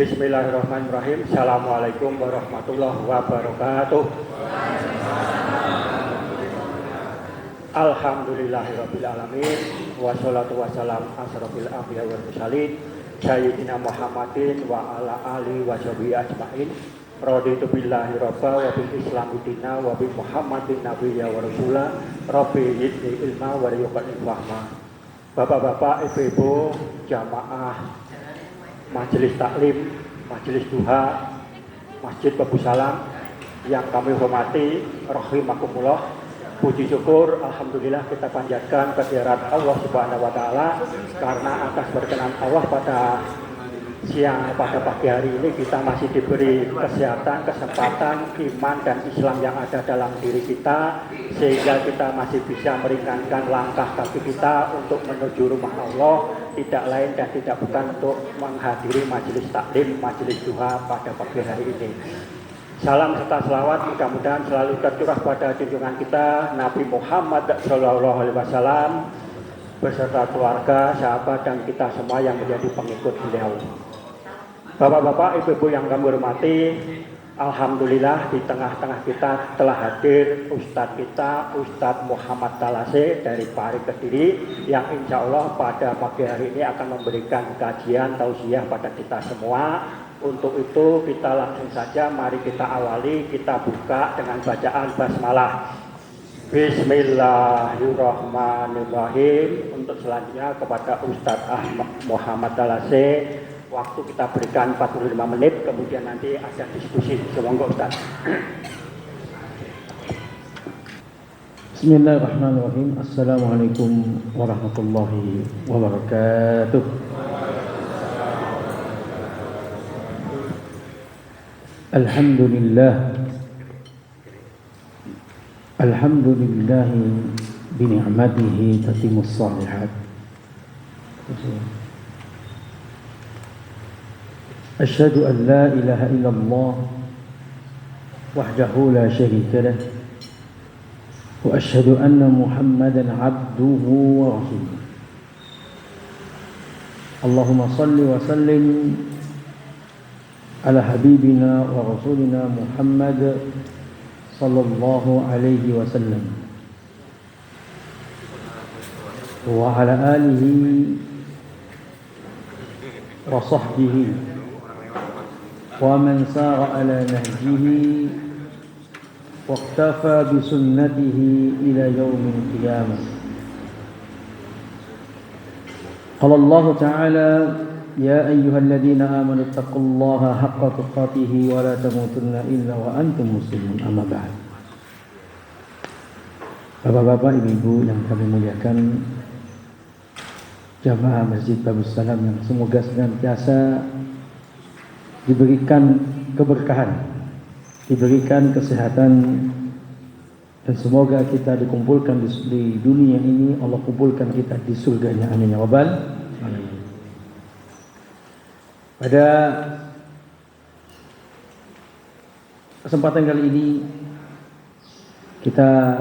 Bismillahirrahmanirrahim. Assalamualaikum warahmatullahi wabarakatuh. Alhamdulillahirabbil alamin wassalatu wassalamu asrofil anbiya'i wal mursalin sayyidina Muhammadin wa ala alihi washabihi ajmain. Raditu billahi rabba wa bil islami dina wa bi Muhammadin nabiyya wa rasula rabbi zidni ilma wa rzuqni fahma. Bapak-bapak, ibu-ibu, jamaah Majelis Taklim, Majelis Duha, Masjid Babu Salam yang kami hormati, rahimakumullah. Puji syukur, alhamdulillah kita panjatkan kehadirat Allah Subhanahu wa taala karena atas berkenan Allah pada pagi hari ini kita masih diberi kesehatan, kesempatan, iman dan Islam yang ada dalam diri kita sehingga kita masih bisa meringankan langkah kaki kita untuk menuju rumah Allah, tidak lain dan tidak bukan untuk menghadiri majelis taklim, majelis duha pada pagi hari ini. Salam serta selawat mudah-mudahan selalu tercurah pada junjungan kita Nabi Muhammad SAW beserta keluarga, sahabat dan kita semua yang menjadi pengikut beliau. Bapak-bapak, ibu-ibu yang kami hormati, alhamdulillah di tengah-tengah kita telah hadir Ustadz kita, Ustadz Muhammad Talase dari Pari Kediri yang insya Allah pada pagi hari ini akan memberikan kajian tausiah pada kita semua. Untuk itu kita langsung saja, mari kita awali, kita buka dengan bacaan basmalah. Bismillahirrahmanirrahim. Untuk selanjutnya kepada Ustadz Muhammad Talase, waktu kita berikan 45 menit, kemudian nanti ada diskusi. Semoga Ustaz. Bismillahirrahmanirrahim. Assalamualaikum warahmatullahi wabarakatuh. Alhamdulillah. Alhamdulillah bi ni'matihi tatimmus shalihat. أشهد أن لا إله إلا الله وحده لا شريك له وأشهد أن محمدا عبده ورسوله اللهم صل وسلم على حبيبنا ورسولنا محمد صلى الله عليه وسلم وعلى آله وصحبه ومن سار على نهجه واقتفى بسنته إلى يوم القيامة. قال الله تعالى: يا أيها الذين آمنوا اتقوا الله حق تقاته ولا تموتن إلا وأنتم مسلمون. أما بعد. Bapak-bapak, ibu-ibu yang kami muliakan, jamaah Masjid Babu Salam yang semoga senantiasa diberikan keberkahan, diberikan kesehatan, dan semoga kita dikumpulkan di dunia ini, Allah kumpulkan kita di surganya, amin ya rabbal alamin. Pada kesempatan kali ini kita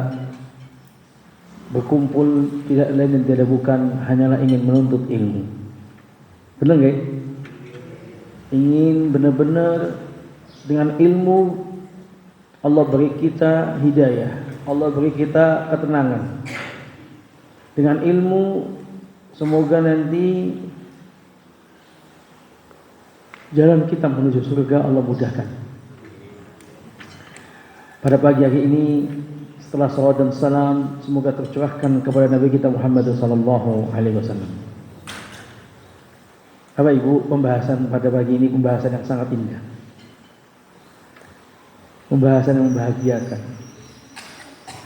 berkumpul tidak lain dan tidak bukan hanyalah ingin menuntut ilmu. Benar nggak? Ingin benar-benar dengan ilmu Allah beri kita hidayah, Allah beri kita ketenangan. Dengan ilmu semoga nanti jalan kita menuju surga Allah mudahkan. Pada pagi hari ini setelah salawat dan salam semoga tercurahkan kepada Nabi kita Muhammad sallallahu alaihi wasallam. Bapak Ibu, pembahasan pada pagi ini pembahasan yang sangat indah. Pembahasan yang membahagiakan.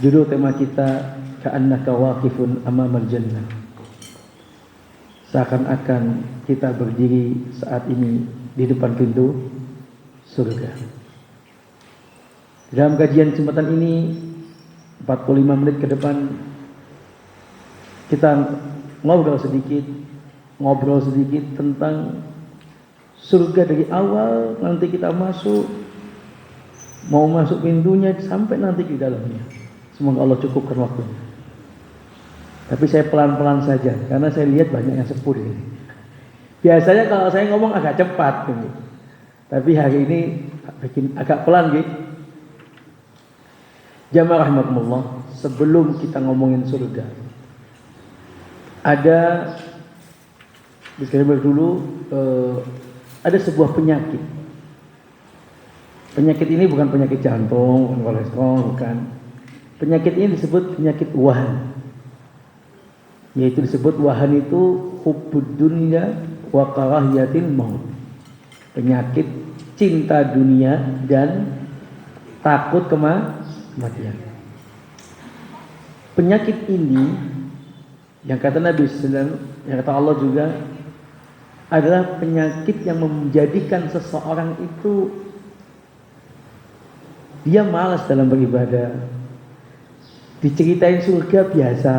Judul tema kita ka'annaka waqifun amamal jannah. Seakan-akan kita berdiri saat ini di depan pintu surga. Dalam kajian kesempatan ini 45 menit ke depan kita ngobrol sedikit tentang surga dari awal nanti kita mau masuk pintunya sampai nanti di dalamnya. Semoga Allah cukupkan waktunya. Tapi saya pelan-pelan saja karena saya lihat banyak yang sepuh ini. Biasanya kalau saya ngomong agak cepat gitu. Tapi hari ini bikin agak pelan gitu. Jamaah rahimakumullah, sebelum kita ngomongin surga, ada disclaimer dulu, ada sebuah penyakit. Penyakit ini bukan penyakit jantung, bukan kolesterol, bukan. Penyakit ini disebut penyakit wahan. Yaitu disebut wahan itu hubbud dunya wa karahiyatil maut. Penyakit cinta dunia dan takut kematian. Penyakit ini yang kata Nabi SAW, yang kata Allah juga, adalah penyakit yang menjadikan seseorang itu dia malas dalam beribadah. Diceritain surga biasa,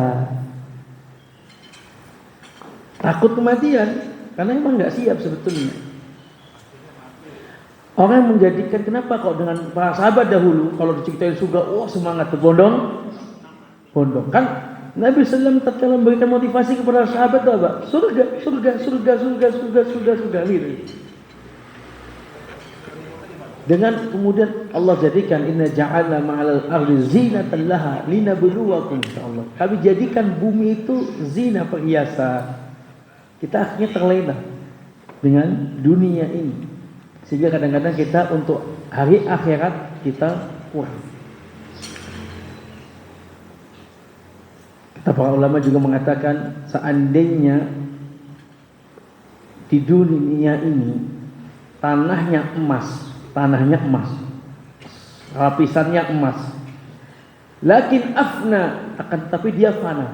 takut kematian karena emang nggak siap sebetulnya. Orang yang menjadikan, kenapa kok dengan para sahabat dahulu kalau diceritain surga, wah semangat berbondong-bondong. Kan Nabi SAW tatkala memberikan motivasi kepada sahabat itu apa? Surga gitu. Dengan kemudian Allah jadikan inna ja'alna ma'al ardi zinatan laha linabluwakum insyaallah. Kami jadikan bumi itu zina, perhiasan. Kita akhirnya terlena dengan dunia ini. Sehingga kadang-kadang kita untuk hari akhirat kita kurang. Kata para ulama juga mengatakan, seandainya di dunia ini tanahnya emas, lapisannya emas, lakin afna, akan tetapi dia fana.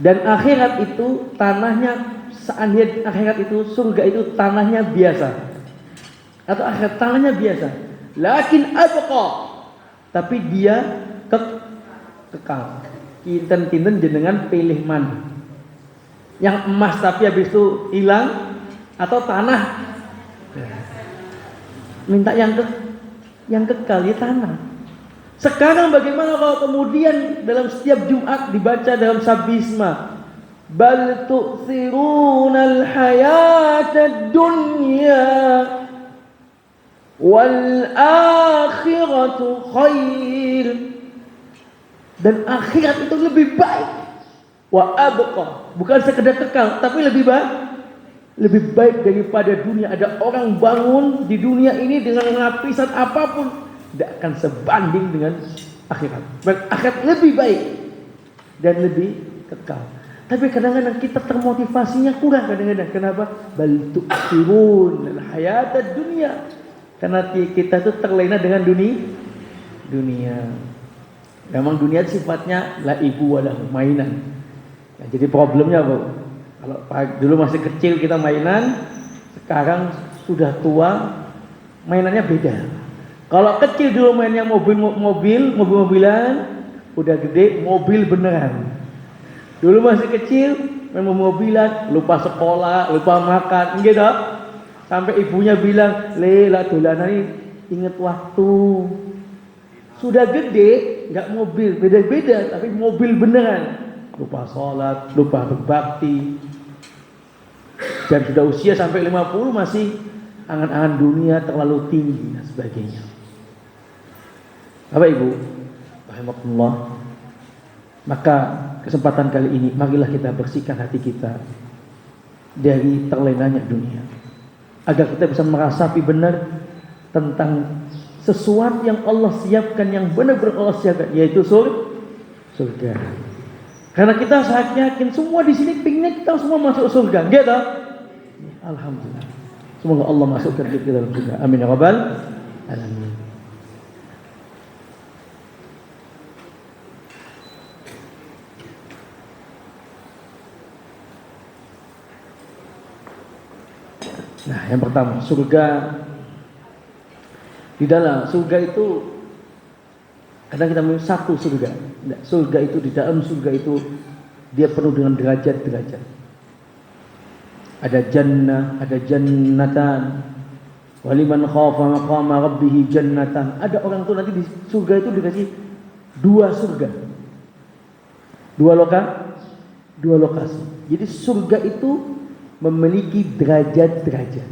Dan akhirat itu tanahnya, seandainya akhirat itu, surga itu tanahnya biasa, atau akhirat tanahnya biasa, lakin abqa, tapi dia kekal. Kinten-kinten jenengan pilih mana? Yang emas tapi habis itu hilang, atau tanah? Minta yang kekal, ya tanah. Sekarang bagaimana kalau kemudian dalam setiap Jumat dibaca dalam sabisma, bal tu'thirunal hayatad dunya wal akhiratu khair. Dan akhirat itu lebih baik. Wa abqa, bukan sekedar kekal, tapi lebih baik daripada dunia. Ada orang bangun di dunia ini dengan lapisan apapun, tidak akan sebanding dengan akhirat. Akhirat lebih baik dan lebih kekal. Tapi kadang-kadang kita termotivasinya kurang kadang-kadang. Kenapa? Bal tu'thirun al-hayatad dunya. Karena kita itu terlena dengan dunia. Memang dunia sifatnya laibu walahu, mainan. Nah, jadi problemnya apa? Kalau dulu masih kecil kita mainan, sekarang sudah tua mainannya beda. Kalau kecil dulu mainnya mobil-mobilan, udah gede mobil beneran. Dulu masih kecil main mobilan, lupa sekolah, lupa makan, gitu. Sampai ibunya bilang, "Lela dolanan ini inget waktu." Sudah gede, nggak mobil, beda-beda, tapi mobil beneran. Lupa sholat, lupa berbakti. Dan sudah usia sampai 50 masih angan-angan dunia terlalu tinggi dan sebagainya. Bapak Ibu, rahimakumullah. Maka kesempatan kali ini marilah kita bersihkan hati kita dari terlenanya dunia, agar kita bisa merasapi benar tentang sesuatu yang Allah siapkan, yang benar-benar Allah siapkan, yaitu surga. Karena kita sangat yakin semua di sini pinginnya kita semua masuk surga, gitu. Alhamdulillah. Semoga Allah masukkan kita dalam surga. Amin ya rabbal alamin. Nah, yang pertama, surga. Di dalam surga itu kadang kita memilih satu surga. Surga itu, di dalam surga itu dia penuh dengan derajat-derajat. Ada jannah, ada jannatan. Waliman khafa maqama rabbih jannatan. Ada orang tuh nanti di surga itu dikasih dua surga. Dua lokasi. Jadi surga itu memiliki derajat-derajat.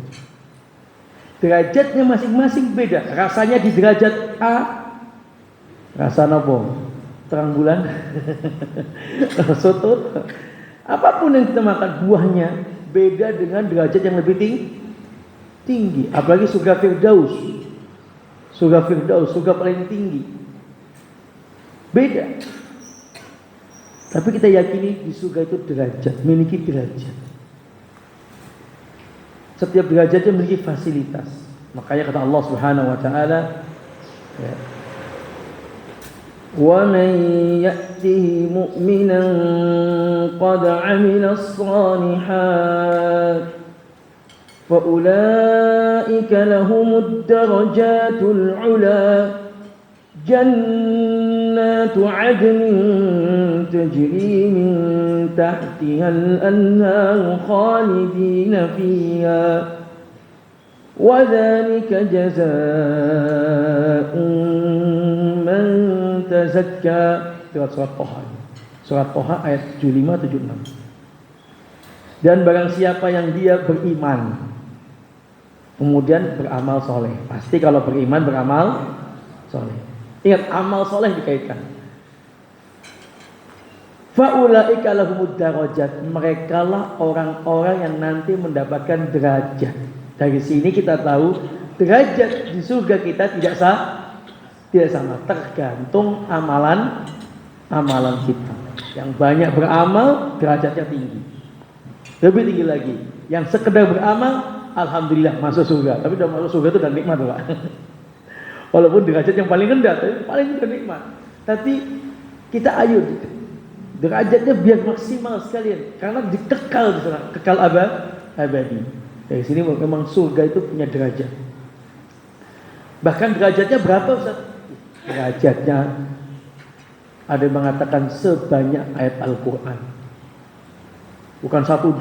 Derajatnya masing-masing beda. Rasanya di derajat A, rasa nopo? Terang bulan, soto, apapun yang kita makan buahnya beda dengan derajat yang lebih tinggi. Apalagi surga Firdaus, surga paling tinggi, beda. Tapi kita yakini di surga itu derajat, memiliki derajat. Setiap derajatnya memiliki fasilitas. Makanya kata Allah Subhanahu wa taala, ya, وَمَنْ يَأْتِهِ مُؤْمِنًا قَدْ عَمِلَ الصَّالِحَاتِ فَأُولَئِكَ لَهُمُ الدَّرَجَاتُ الْعُلَى جَنَّاتُ عَدْنٍ تَجْرِي مِنْ تَحْتِهَا الْأَنْهَارُ خَالِدِينَ فِيهَا وَذَلِكَ جَزَاءُ مَنْ تَزَكَّى. Surat Toha ayat 75-76. Dan barang siapa yang dia beriman kemudian beramal soleh, pasti kalau beriman beramal soleh. Ingat, amal soleh dikaitkan. Faulaika lahumud darajat, merekalah orang-orang yang nanti mendapatkan derajat. Dari sini kita tahu derajat di surga kita tidak sama, tergantung amalan kita. Yang banyak beramal derajatnya tinggi, lebih tinggi lagi. Yang sekedar beramal, alhamdulillah masuk surga. Tapi udah masuk surga itu udah nikmat, Pak. Walaupun derajat yang paling rendah, tapi paling udah nikmat. Tapi kita ayo derajatnya biar maksimal sekalian, karena dikekal di sana, kekal abadi. Dari sini memang surga itu punya derajat. Bahkan derajatnya berapa, Ustaz? Derajatnya ada yang mengatakan sebanyak ayat Al-Quran. Bukan 1-2,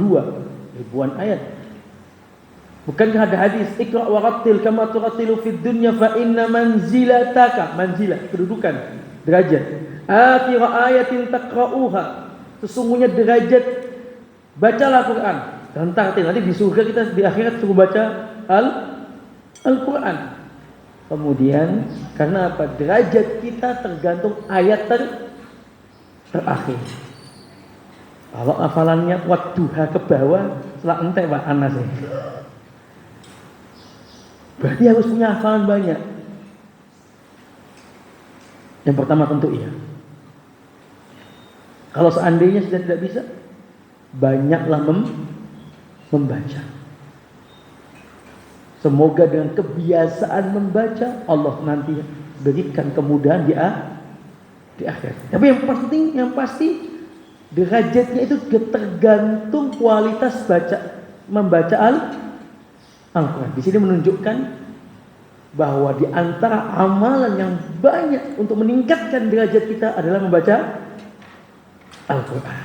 ribuan ayat. Bukankah ada hadis, Iqra' wa rattil kama turattilu fid dunya fa inna manzilataka, manzilah, kedudukan, derajat. Akhir ayatin taqra'uha, sesungguhnya derajat bacalah Quran. Dan nanti di surga kita di akhirat suruh baca Al-Quran. Kemudian karena apa? Derajat kita tergantung ayat terakhir. Kalau hafalannya wadduha ke bawah, setelah entek Pak Anas ya. Berarti harus punya hafalan banyak. Yang pertama tentu iya. Kalau seandainya sudah tidak bisa, banyaklah membaca. Semoga dengan kebiasaan membaca Allah nanti berikan kemudahan di akhir. Tapi yang pasti derajatnya itu tergantung kualitas membaca Al-Quran. Di sini menunjukkan bahwa di antara amalan yang banyak untuk meningkatkan derajat kita adalah membaca Al-Quran.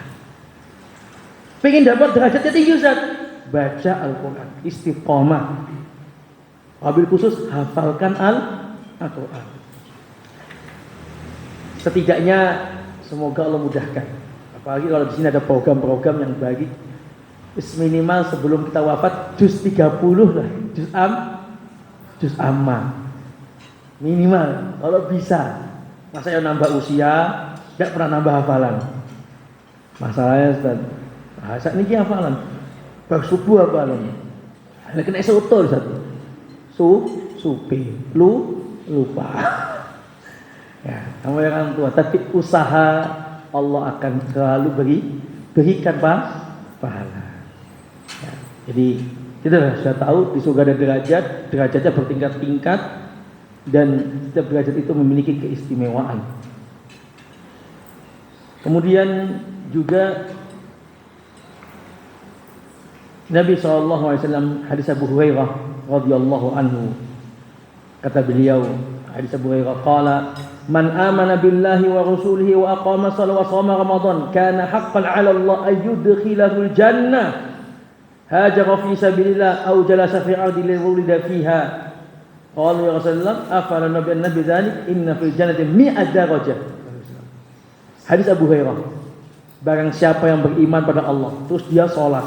Pengen dapat derajatnya tinggi, Ustaz? Baca Al-Quran, istiqomah. Wabil khusus hafalkan Al-Quran. Setidaknya semoga Allah mudahkan. Apalagi kalau di sini ada program-program yang bagi minimal sebelum kita wafat juz 30 lah, juz amma. Minimal kalau bisa. Masa yang nambah usia, tidak pernah nambah hafalan. Masalahnya Ustaz, saat ini hafalan bab subuh hafalan. Ada kena soto satu. Supi, lupa. Ya, kamu yang orang tua, tapi usaha Allah akan selalu berikan pahala. Ya, jadi kita sudah tahu di surga ada derajatnya bertingkat-tingkat, dan setiap derajat itu memiliki keistimewaan. Kemudian juga Nabi SAW, hadis Abu Hurairah radhiyallahu anhu, kata beliau, hadis Abu Hurairah, qala man amana billahi wa rasulihi wa aqama shalah wa shoma ramadan kana haqqan 'ala Allah ay yudkhilahu al-jannah hajara fi sabilillah aw jalasa fi 'ardi lilwulida fiha. Qala ya Rasulullah afala nabi dzalik inna fil jannati mi'at darajah. Hadis Abu Hurairah, barang siapa yang beriman pada Allah terus dia sholat,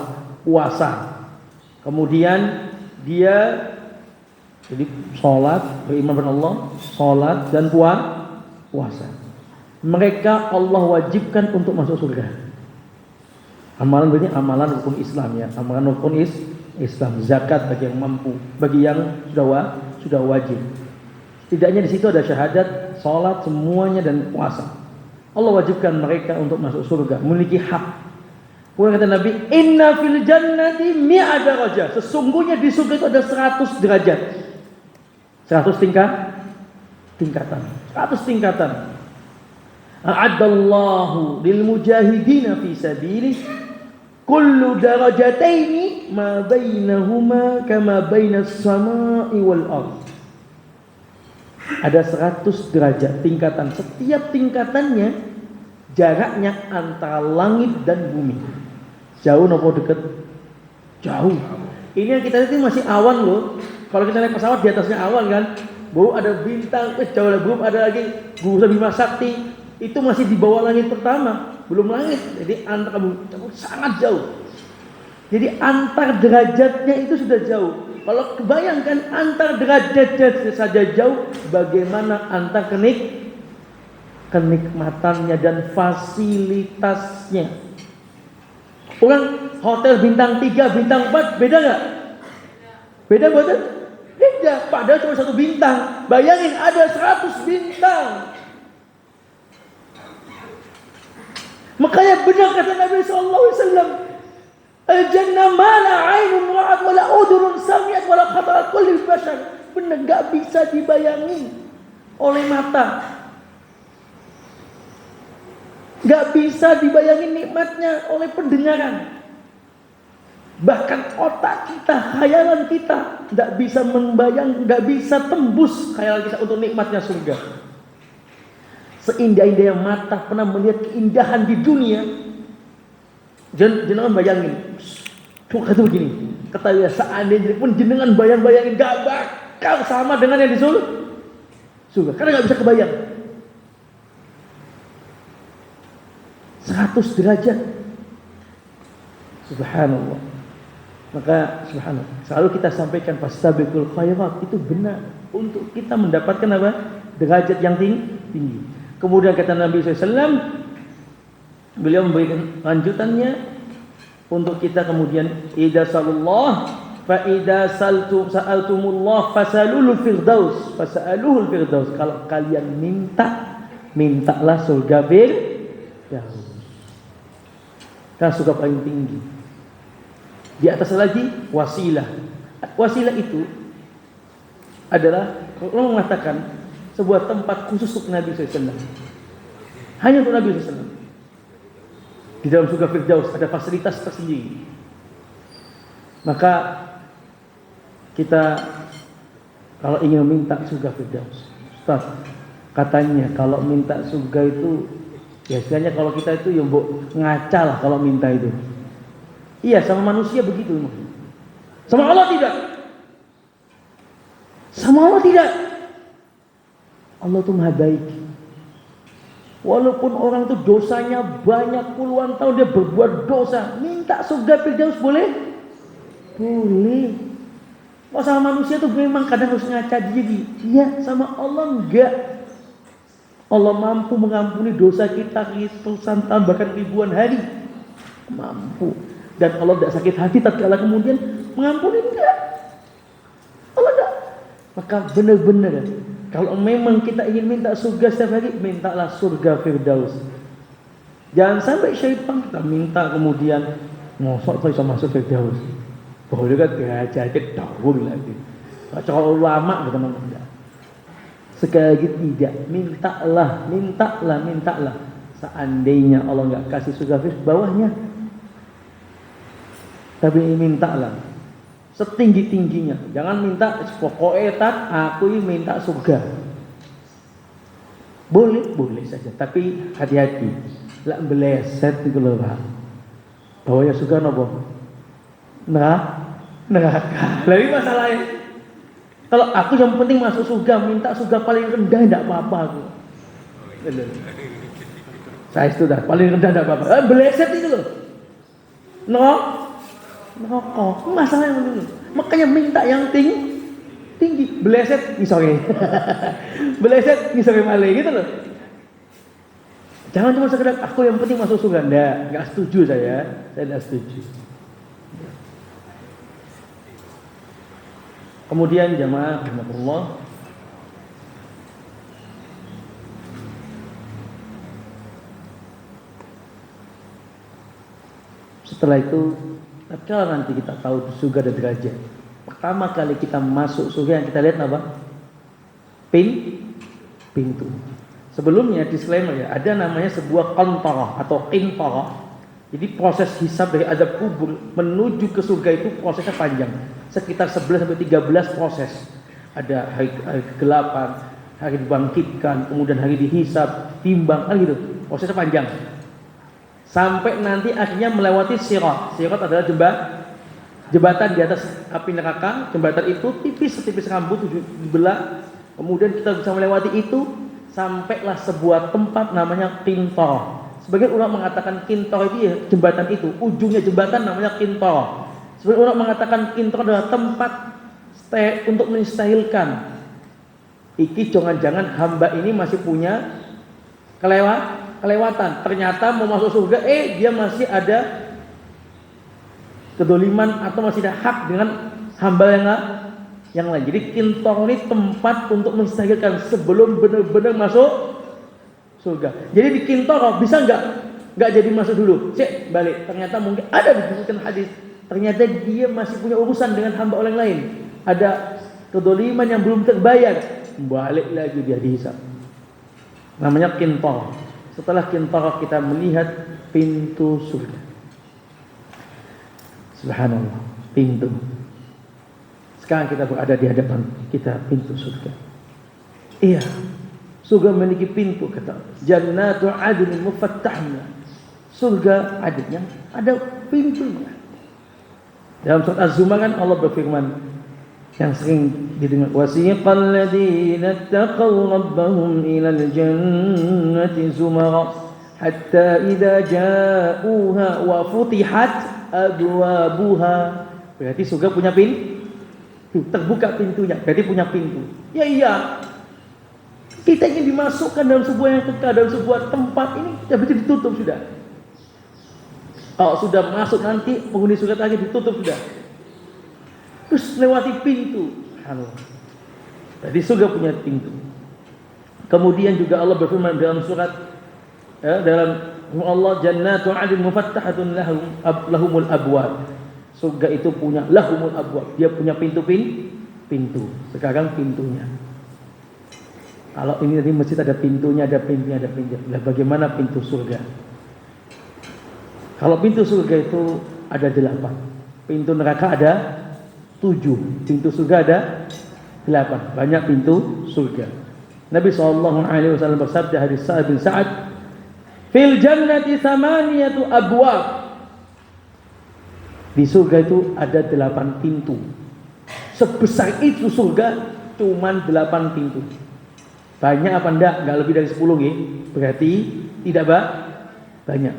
puasa. Kemudian dia jadi sholat, beriman kepada Allah, sholat dan puasa. Mereka Allah wajibkan untuk masuk surga. Amalan berarti amalan rukun Islam ya, amalan rukun Islam, zakat bagi yang mampu, bagi yang sudah wajib. Tidaknya di situ ada syahadat, sholat semuanya dan puasa. Allah wajibkan mereka untuk masuk surga, memiliki hak. Kemudian kata Nabi, inna fil jannati mi'at darajah. Sesungguhnya di surga itu ada 100 derajat. 100 tingkatan. 100 tingkatan. A'addallahu lil mujahidina fi sabilihi kullu darajataini ma bainahuma kama bainas samai wal ardh. Ada 100 derajat tingkatan. Setiap tingkatannya jaraknya antara langit dan bumi. Jauh nopo deket? Jauh. Ini yang kita lihat masih awan loh. Kalau kita naik pesawat di atasnya awan kan, baru ada bintang, jauh lagi belum ada lagi Gurusa Bima Sakti. Itu masih di bawah langit pertama, belum langit. Jadi antara sangat jauh. Jadi antar derajatnya itu sudah jauh. Kalau kebayangkan antar derajat saja jauh, bagaimana antar kenikmatannya dan fasilitasnya. Orang hotel bintang 3, bintang 4 beda nggak? Beda buatan? Beda. Padahal cuma 1 bintang. Bayangin ada 100 bintang. Makanya benar kata Nabi SAW, al-jannah ma la 'ainun ra'at wa la udhunun sami'at wa la khatara kulli bashar. Benar, enggak bisa dibayangin oleh mata. Enggak bisa dibayangin nikmatnya oleh pendengaran. Bahkan otak kita, khayalan kita enggak bisa membayang, enggak bisa tembus khayalan kita untuk nikmatnya surga. Seindah-indah yang mata pernah melihat keindahan di dunia, jenengan bayangin, kata begini, ketahui seandainya pun jenengan bayangin gak bakal sama dengan yang di surga, karena gak bisa kebayang. 100 derajat, subhanallah. Maka subhanallah, selalu kita sampaikan fastabiqul khairat, itu benar untuk kita mendapatkan apa? Derajat yang tinggi. Kemudian kata Nabi SAW, beliau memberikan lanjutannya untuk kita kemudian, idza sallallahu fa idza sa'altumullah fasalul firdaus fasaluhul firdaus. Kalau kalian mintalah surga firdaus. Kan surga paling tinggi. Di atas lagi wasilah. Wasilah itu adalah Allah mengatakan sebuah tempat khusus untuk Nabi SAW. Hanya untuk Nabi SAW. Di dalam surga Firdaus ada fasilitas tersendiri. Maka kita kalau ingin minta surga Firdaus, Ustaz, katanya kalau minta surga itu biasanya kalau kita itu ya mbok ngaca lah kalau minta itu. Iya, sama manusia begitu. Sama Allah tidak. Sama Allah tidak. Allah itu maha baik. Walaupun orang itu dosanya banyak puluhan tahun dia berbuat dosa, minta surga Firdaus boleh? Boleh. Oh, sama manusia tuh memang kadang harus ngaca diri. Iya, sama Allah enggak. Allah mampu mengampuni dosa kita ratusan tahun bahkan ribuan hari. Mampu. Dan Allah tidak sakit hati tatkala kemudian mengampuni, enggak. Allah enggak. Maka benar-benar kalau memang kita ingin minta surga setiap hari, mintalah surga Firdaus. Jangan sampai syaitan kita minta kemudian ngosok bisa masuk Firdaus. Boleh kan derajatnya jauh lagi. Kalau ulama kata enggak. Sekali lagi tidak, mintalah. Seandainya Allah enggak kasih surga Firdaus bawahnya, tapi mintalah setinggi-tingginya. Jangan minta pokoknya aku minta surga. Boleh saja, tapi hati-hati. Lah beleset itu loh, Pak. Bahwa ya surga nopo? Neraka. Lalu masalahnya kalau aku yang penting masuk surga, minta surga paling rendah enggak apa-apa aku. Saya sudah paling rendah enggak apa-apa. Beleset itu loh. Rokok, masalah yang dulu. Makanya minta yang tinggi, beleset ngisore. Beleset ngisore malih gitu loh. Jangan cuma sekedar aku yang penting masuk surga. Enggak setuju saya enggak setuju. Kemudian jamaah rahimakumullah, setelah itu, kalau nanti kita tahu surga dan derajat, pertama kali kita masuk surga yang kita lihat apa? Pintu. Sebelumnya disclaimer ya, ada namanya sebuah qantarah atau qintarah. Jadi proses hisab dari azab kubur menuju ke surga itu prosesnya panjang, sekitar 11 sampai 13 proses. Ada hari kegelapan, hari dibangkitkan, kemudian hari dihisab, timbang, gitu. Prosesnya panjang. Sampai nanti akhirnya melewati sirat. Sirat adalah jembatan di atas api neraka. Jembatan itu tipis rambut dibelah. Kemudian kita bisa melewati itu, sampailah sebuah tempat namanya qintarah. Sebagian ulama mengatakan qintarah itu ya jembatan itu, ujungnya jembatan namanya qintarah. Sebagian ulama mengatakan qintarah adalah tempat untuk menstahilkan. Iki jangan-jangan hamba ini masih punya kelewatan. Ternyata mau masuk surga, dia masih ada kedoliman atau masih ada hak dengan hamba yang lain. Jadi qintarah ini tempat untuk menstahilkan sebelum benar-benar masuk surga. Jadi di qintarah bisa nggak jadi masuk dulu, cek balik. Ternyata mungkin ada disebutkan hadis, ternyata dia masih punya urusan dengan hamba orang lain, ada kedoliman yang belum terbayar, balik lagi dia dihisab. Namanya qintarah. Setelah qintarah kita melihat pintu surga. Subhanallah, pintu. Sekarang kita berada di hadapan kita pintu surga. Iya, surga memiliki pintu, kata Jannatu adnin mufattahna. Surga adn yang ada pintunya. Dalam surat Az-Zumar kan Allah berfirman yang sering didengar, wasiqal ladzina taqaw rabbahum ilal jannati zumara hatta idza ja'uha wa futihat abwabuha. Berarti surga punya pintu, terbuka pintunya, berarti punya pintu. Ya iya. Kita ingin dimasukkan dalam sebuah yang kekal, dalam sebuah tempat ini, berarti ditutup sudah. Kalau sudah masuk nanti penghuni surga lagi ditutup sudah. Terus lewati pintu. Jadi surga punya pintu. Kemudian juga Allah berfirman dalam surat dalam Allah, jannatu 'adnin mufattahatun lahumul abwab. Surga itu punya lahumul abwab. Dia punya pintu. Sekarang pintunya. Kalau ini tadi masjid ada pintunya. Nah, bagaimana pintu surga? Kalau pintu surga itu ada 8. Pintu neraka ada 7. Pintu surga ada 8. Banyak pintu surga. Nabi SAW bersabda hadis Sa'ad bin Sa'ad, fil jannati thamaniyatu abwab. Di surga itu ada 8 pintu. Sebesar itu surga cuman 8 pintu. Banyak apa enggak? Enggak lebih dari 10 ya. Berarti tidak banyak.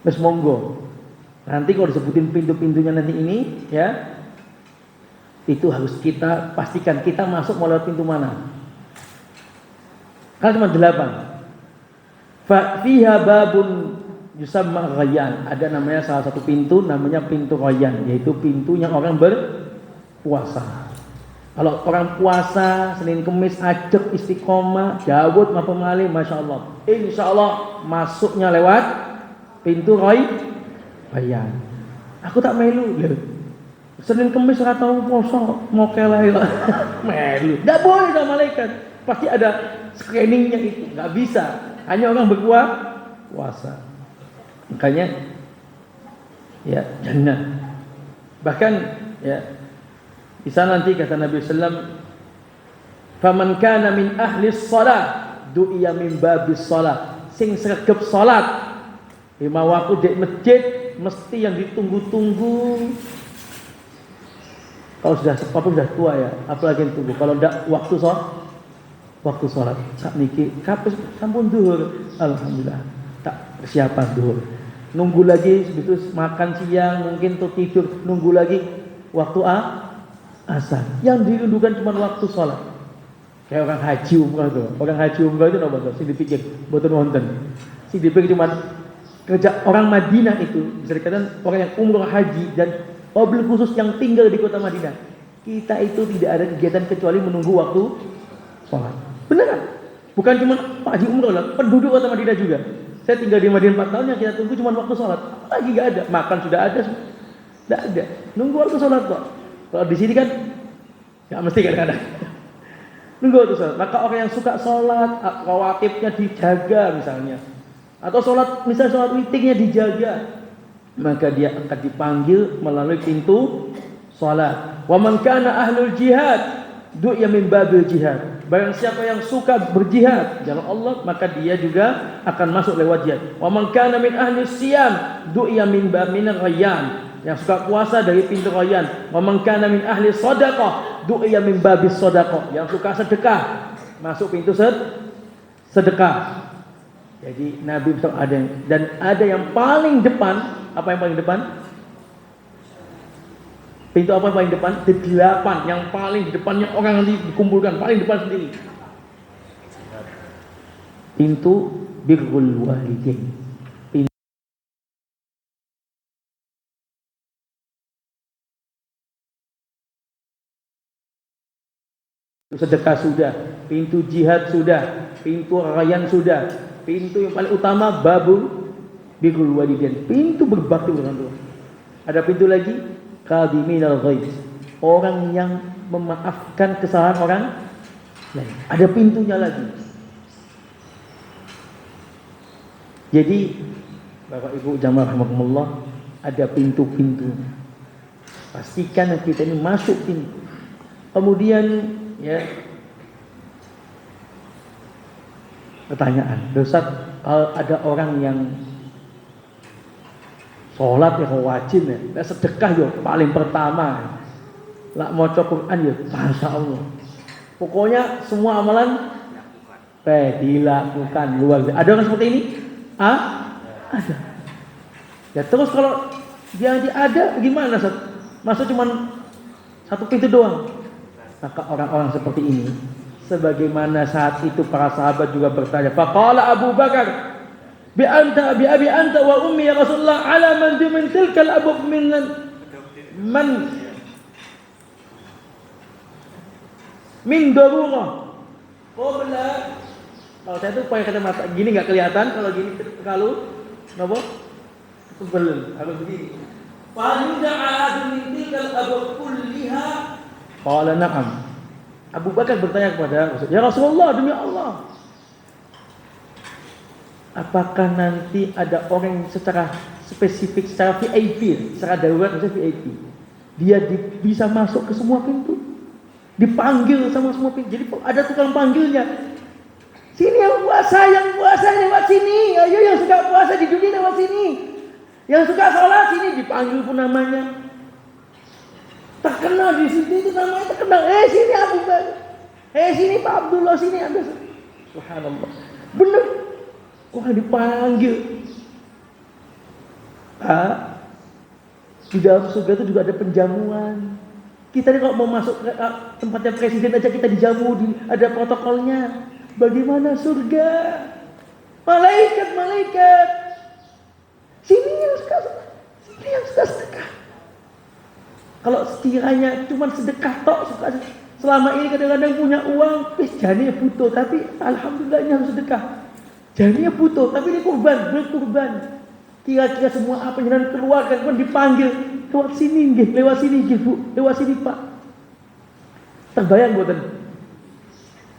Mas monggo. Nanti kalau disebutin pintu-pintunya nanti ini ya, itu harus kita pastikan kita masuk mau lewat pintu mana. Kan cuma 8. Fa fiha babun yusamma ghayyan. Ada namanya salah satu pintu namanya pintu ghayyan, yaitu pintunya orang berpuasa. Kalau orang puasa Senin Kemis ajak istiqomah, Dawud maupun malih, masya Allah, insya Allah masuknya lewat pintu ghayyan. Aku tak melu, Senin Kemis ora tau poso, mokel ae melu. Enggak boleh sama malaikat. Pasti ada screeningnya itu. Enggak bisa. Hanya orang berpuasa. Makanya ya jannah. Bahkan ya bisa nanti kata Nabi sallam, faman kana min ahli shalah du'iya min babis shalah. Sing sregep salat 5 waktu di masjid mesti yang ditunggu-tunggu. Kalau sudah tua ya, apalagi yang tunggu. Kalau ndak waktu sholat, sak niki kapan sampun duhur, alhamdulillah tak persiapan duhur. nunggu lagi, terus makan siang, mungkin tuh tidur, nunggu lagi waktu asar. Yang dirindukan cuma waktu sholat. Kayak orang haji umrah tuh. Orang haji umrah itu nopo tuh, sing dipikir mboten wonten. Sing dipikir cuma kerja orang Madinah itu bisa dikatakan orang yang umrah haji dan mobil khusus yang tinggal di kota Madinah. Kita itu tidak ada kegiatan kecuali menunggu waktu sholat. Beneran? Bukan cuma Pak Haji umrah lah, penduduk kota Madinah juga. Saya tinggal di Madinah 4 tahun, yang kita tunggu cuma waktu sholat. Lagi gak ada, makan sudah ada, tidak ada. Nunggu waktu sholat kok. Kalau di sini kan nggak mesti kadang-kadang. Nunggu waktu sholat. Maka orang yang suka sholat, rawatibnya dijaga misalnya, atau sholat misalnya sholat witirnya dijaga, maka dia akan dipanggil melalui pintu sholat. Wa man kana ahlul jihad du'a min babil jihad. Barang siapa yang suka berjihad jalan Allah, maka dia juga akan masuk lewat jihad. Wa man kana min ahli siyam du'a min babin rayyan. Yang suka puasa dari pintu rayyan. Wa man kana min ahli shadaqah du'a min babis shadaqah. Yang suka sedekah masuk pintu sedekah. Jadi Nabi ada dan ada yang paling depan. Apa yang paling depan? Pintu apa yang paling depan? Delapan. Yang paling di depannya orang nanti dikumpulkan paling depan sendiri. Pintu birrul walidain. Pintu sedekah sudah, pintu jihad sudah, pintu rayyan sudah, pintu yang paling utama babul birrul walidain, pintu berbakti dengan Tuhan. Ada pintu lagi, qadiminal ghaib, orang yang memaafkan kesalahan orang lain. Ada pintunya lagi. Jadi Bapak Ibu jamaah rahimakumullah, ada pintu-pintu. Pastikan kita ini masuk pintu. Kemudian ya, pertanyaan, Ustaz, kalau ada orang yang sholat ya wajib ya, sedekah ya paling pertama, lah maca Quran ya masya Allah, pokoknya semua amalan dilakukan luar biasa. Ada orang seperti ini? Ada. Ya terus kalau dia ada gimana? Masuk cuma satu pintu doang. Maka orang-orang seperti ini, sebagaimana saat itu para sahabat juga bertanya, faqala Abu Bakar bi abi anta wa ummi ya Rasulullah ala man min tilkal abub min darurah qabla. Kalau saya tuh pakai kacamata gini nggak kelihatan, kalau gini kalau napa tebel harus begini. Fa yuda'a min tilkal abub kulliha. Qala na'am. Abu Bakar bertanya kepada Rasul, ya Rasulullah, demi Allah, apakah nanti ada orang yang secara spesifik, secara VIP, secara darurat, misalnya VIP, dia bisa masuk ke semua pintu, dipanggil sama semua pintu. Jadi ada tukang panggilnya. Sini yang puasa lewat sini. Ayo yang suka puasa di dunia lewat sini. Yang suka sholat sini, dipanggil pun namanya. Terkenal di sini itu namanya terkenal. Sini Abu Bakar. Sini Pak Abdullah, sini ada. Subhanallah. Benar. Orang dipanggil. Di dalam surga itu juga ada penjamuan. Kita ini kalau mau masuk ke tempatnya presiden aja kita dijamu, ada protokolnya. Bagaimana surga? Malaikat. Sini yang suka sedekah. Kalau sekiranya cuma sedekah tok, selama ini kadang-kadang punya uang, jani butuh, tapi alhamdulillahnya harus sedekah. Jani butuh, tapi ini berkurban. Kira-kira semua apa yang keluarkan pun dipanggil, lewat sini Bu, lewat sini Pak. Terbayang buatan?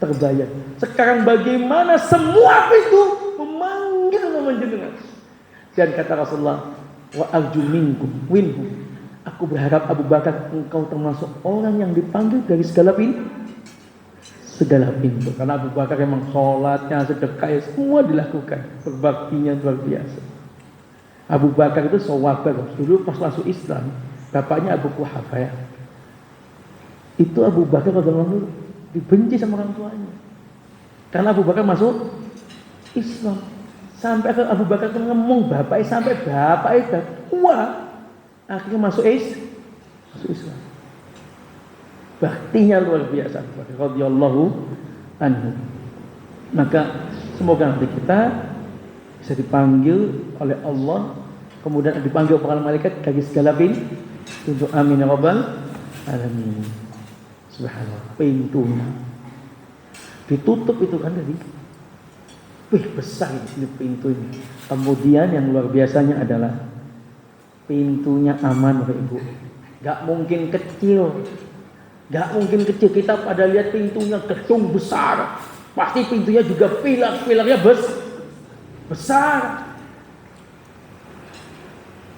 Terbayang. Sekarang bagaimana semua itu memanggil nama jenengan. Dan kata Rasulullah, wa arju minkum winhum. Aku berharap Abu Bakar engkau termasuk orang yang dipanggil dari segala pintu. Karena Abu Bakar memang sholatnya, sedekah, semua dilakukan. Berbaktinya luar biasa. Abu Bakar itu sahabat dulu pas masuk Islam. Bapaknya Abu Quhafa ya. Itu Abu Bakar kalau dibenci sama orang tuanya. Karena Abu Bakar masuk Islam. Sampai ke Abu Bakar itu ngomong sampai bapaknya tua. Akhirnya masuk Islam. Baktinya luar biasa. Radhiyallahu anhu. Maka semoga nanti kita bisa dipanggil oleh Allah, kemudian dipanggil para malaikat dari segala pintu. Amin ya rabbal alamin. Subhanallah, pintunya ditutup itu kan tadi. Besar ini pintu ini. Kemudian yang luar biasanya adalah pintunya aman, Bapak Ibu. Gak mungkin kecil. Kita pada lihat pintunya gedung besar, pasti pintunya juga pilar-pilarnya besar.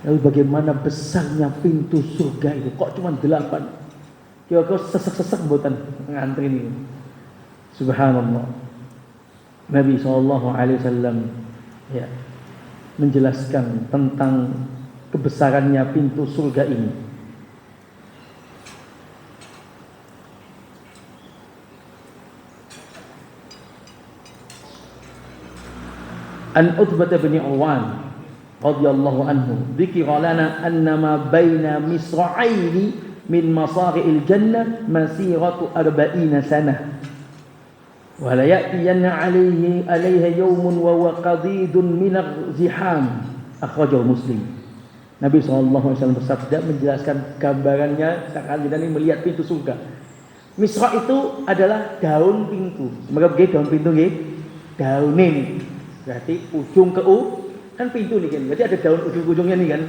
Lalu bagaimana besarnya pintu surga itu? Kok cuma 8? Kira-kira sesek-sesek buatan ngantri ini. Subhanallah. Nabi SAW ya, menjelaskan tentang kebesarannya pintu surga ini. An Utbah bin Uwan radhiyallahu anhu dzikra lana annama baina misra'aini min masari'il jannah masiratu 40 sanah. Wala ya'tiyanna alaiha yawmun wa huwa qadidun min az-ziham. Akhrajahu Muslim. Nabi SAW bersabda menjelaskan gambarannya saat kita ini melihat pintu surga. Misra itu adalah daun pintu. Semoga begitu daun pintu nggih. Daun ini. Berarti ujung ke kan pintu nih kan. Berarti ada daun ujung-ujungnya nih kan.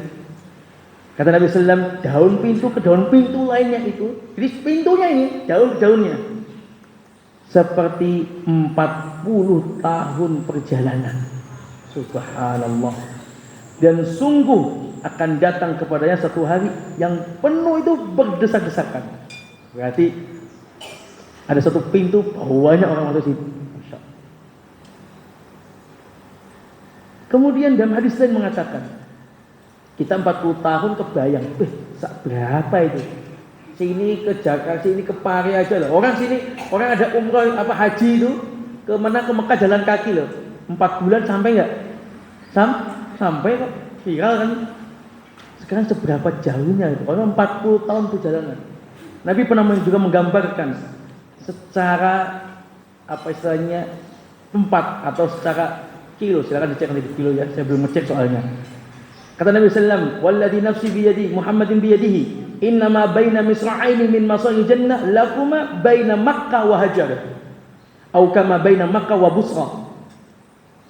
Kata Nabi SAW, daun pintu ke daun pintu lainnya itu. Jadi pintunya ini, daun-daunnya seperti 40 tahun perjalanan. Subhanallah. Dan sungguh akan datang kepadanya satu hari yang penuh itu berdesak-desakan. Berarti ada satu pintu banyak orang masuk situ. Kemudian dalam hadis lain mengatakan, kita 40 tahun kebayang, berapa itu? Sini ke Jakarta, sini ke Pari aja loh. Orang ada umroh haji itu ke Mekah jalan kaki loh. 4 bulan sampai enggak? Sampai kok, viral kan. Sekarang seberapa jauhnya itu? Orang 40 tahun perjalanan. Nabi pernah juga menggambarkan secara istilahnya tempat atau secara kilo. Silakan dicek nanti di kilo ya. Saya belum ngecek soalnya. Kata Nabi sallallahu alaihi wasallam, "Walladzi nafsi biyadihi, Muhammadin biyadihi, innama baina misra'aini min masaril jannah lakuma baina Makkah wa Hajar." Atau kama baina Makkah wa Busra.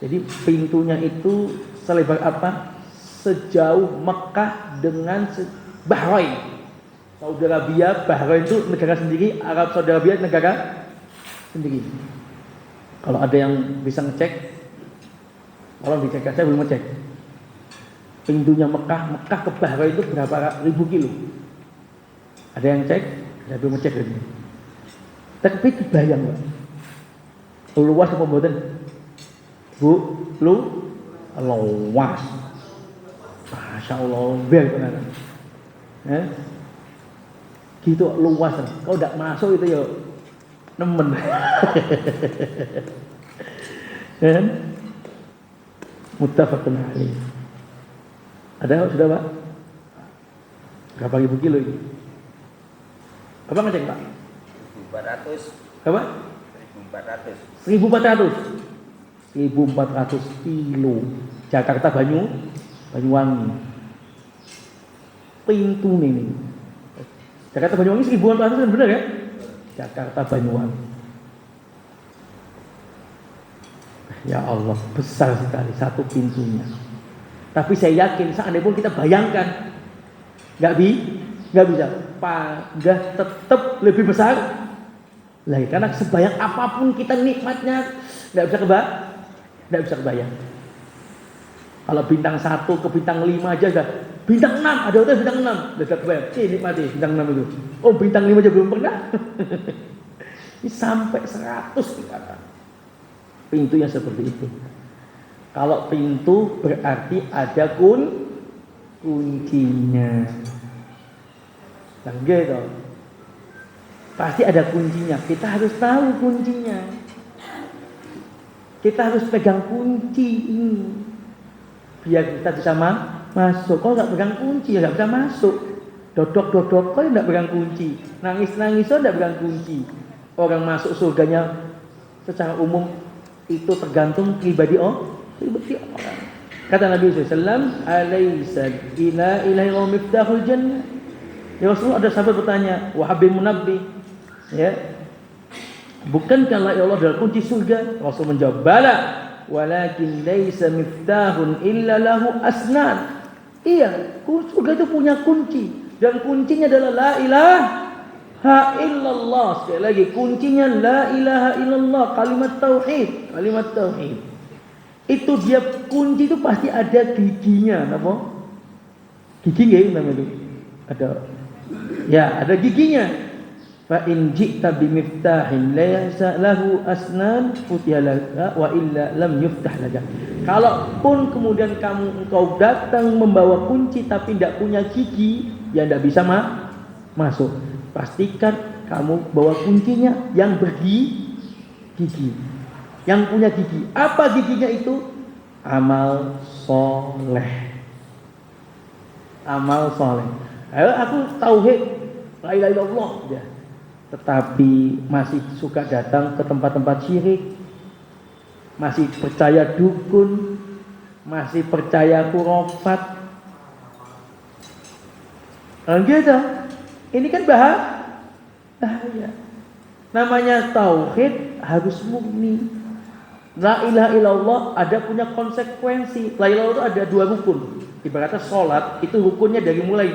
Jadi pintunya itu selebar apa? Sejauh Makkah dengan Bahrain. Saudi Arabia, Bahrain itu negara sendiri, Arab Saudi Arabia negara sendiri. Kalau ada yang bisa ngecek, tolong dicek, saya belum ngecek. Pintunya Mekah ke Bahrain itu berapa ribu kilo? Ada yang cek? Saya belum ngecek ini. Tapi kebayang Pak. Luas apa mboten? Bu, luas. Masya Allah, biar tenan. Gitu luas. Kalau tidak masuk itu ya nemen. Kan? Muttafaqun alaih. Ada sudah Pak? Berapa ribu kilo ini? Apa ngecek Pak? 1.400. Apa? 1.400. 1.400 kilo. Jakarta Banyuwangi. Pintu nih. Jakarta Banyuwangi 1.400 kan benar ya? Jakarta Banyuwangi. Ya Allah, besar sekali satu pintunya. Tapi saya yakin seandainya pun kita bayangkan, nggak bisa, nggak tetap lebih besar lagi. Karena sebanyak apapun kita nikmatnya, nggak bisa kebayang. Kalau bintang 1 ke bintang 5 aja sudah, bintang 6 ada hotel bintang 6, udah kebayang. Nikmati bintang 6 itu. Oh bintang 5 aja belum pernah. Ini sampai 100 kita. Pintunya seperti itu. Kalau pintu berarti ada kuncinya. Gitu. Pasti ada kuncinya. Kita harus tahu kuncinya. Kita harus pegang kunci ini biar kita bisa masuk. Kalau nggak pegang kunci ya nggak bisa masuk. Dodok kok nggak pegang kunci. Nangis kok nggak pegang kunci. Orang masuk surganya secara umum itu tergantung pribadi orang. Kata Nabi SAW, "Alaysa ila ilahi wa miftahul jannah." Ya Rasulullah, ada sahabat bertanya, "Wahai Nabi, ya, bukankah la Allah adalah kunci surga?" Rasul menjawab, "Bala, walakin laisa miftahun illa lahu asnan." Iya, surga itu punya kunci dan kuncinya adalah la ilaha illallah. Sekali lagi, kuncinya la ilaha illallah, kalimat tauhid, Itu dia kunci itu pasti ada giginya, apa? Gigi nggih namanya itu. Ada giginya. Fa in ji'ta bimiftahin laysa lahu asnan futiha laka wa illa lam yuftah laka. Kalaupun kemudian engkau datang membawa kunci tapi tidak punya gigi, ya tidak bisa masuk. Pastikan kamu bawa kuncinya yang bergigi. Yang punya gigi. Apa giginya itu? Amal soleh. Aku tauhid la ilaha illallah ya. Tetapi masih suka datang ke tempat-tempat syirik, masih percaya dukun, masih percaya khurafat. Gitu. Ini kan bahaya. Namanya tauhid harus murni. La ilaha illallah ada punya konsekuensi. La ilaha illallah ada 2 rukun. Ibaratnya sholat itu rukunnya dari mulai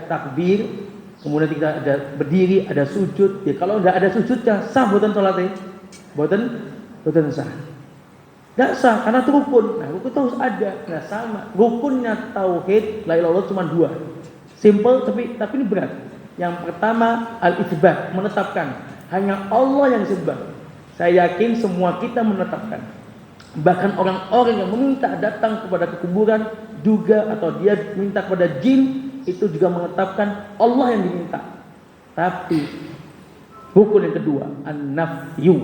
takbir, kemudian kita ada berdiri, ada sujud. Ya kalau tidak ada sujudnya sah boten sholatnya? Boten sah. Tidak sah karena itu rukun. Nah, rukun itu harus ada. Nah, sama. Rukunnya tauhid la ilaha illallah cuma 2. Simple tapi ini berat. Yang pertama al-itsbat, menetapkan hanya Allah yang disembah. Saya yakin semua kita menetapkan. Bahkan orang-orang yang meminta datang kepada kuburan juga, atau dia minta kepada jin, itu juga menetapkan Allah yang diminta. Tapi rukun yang kedua, an-nafyu,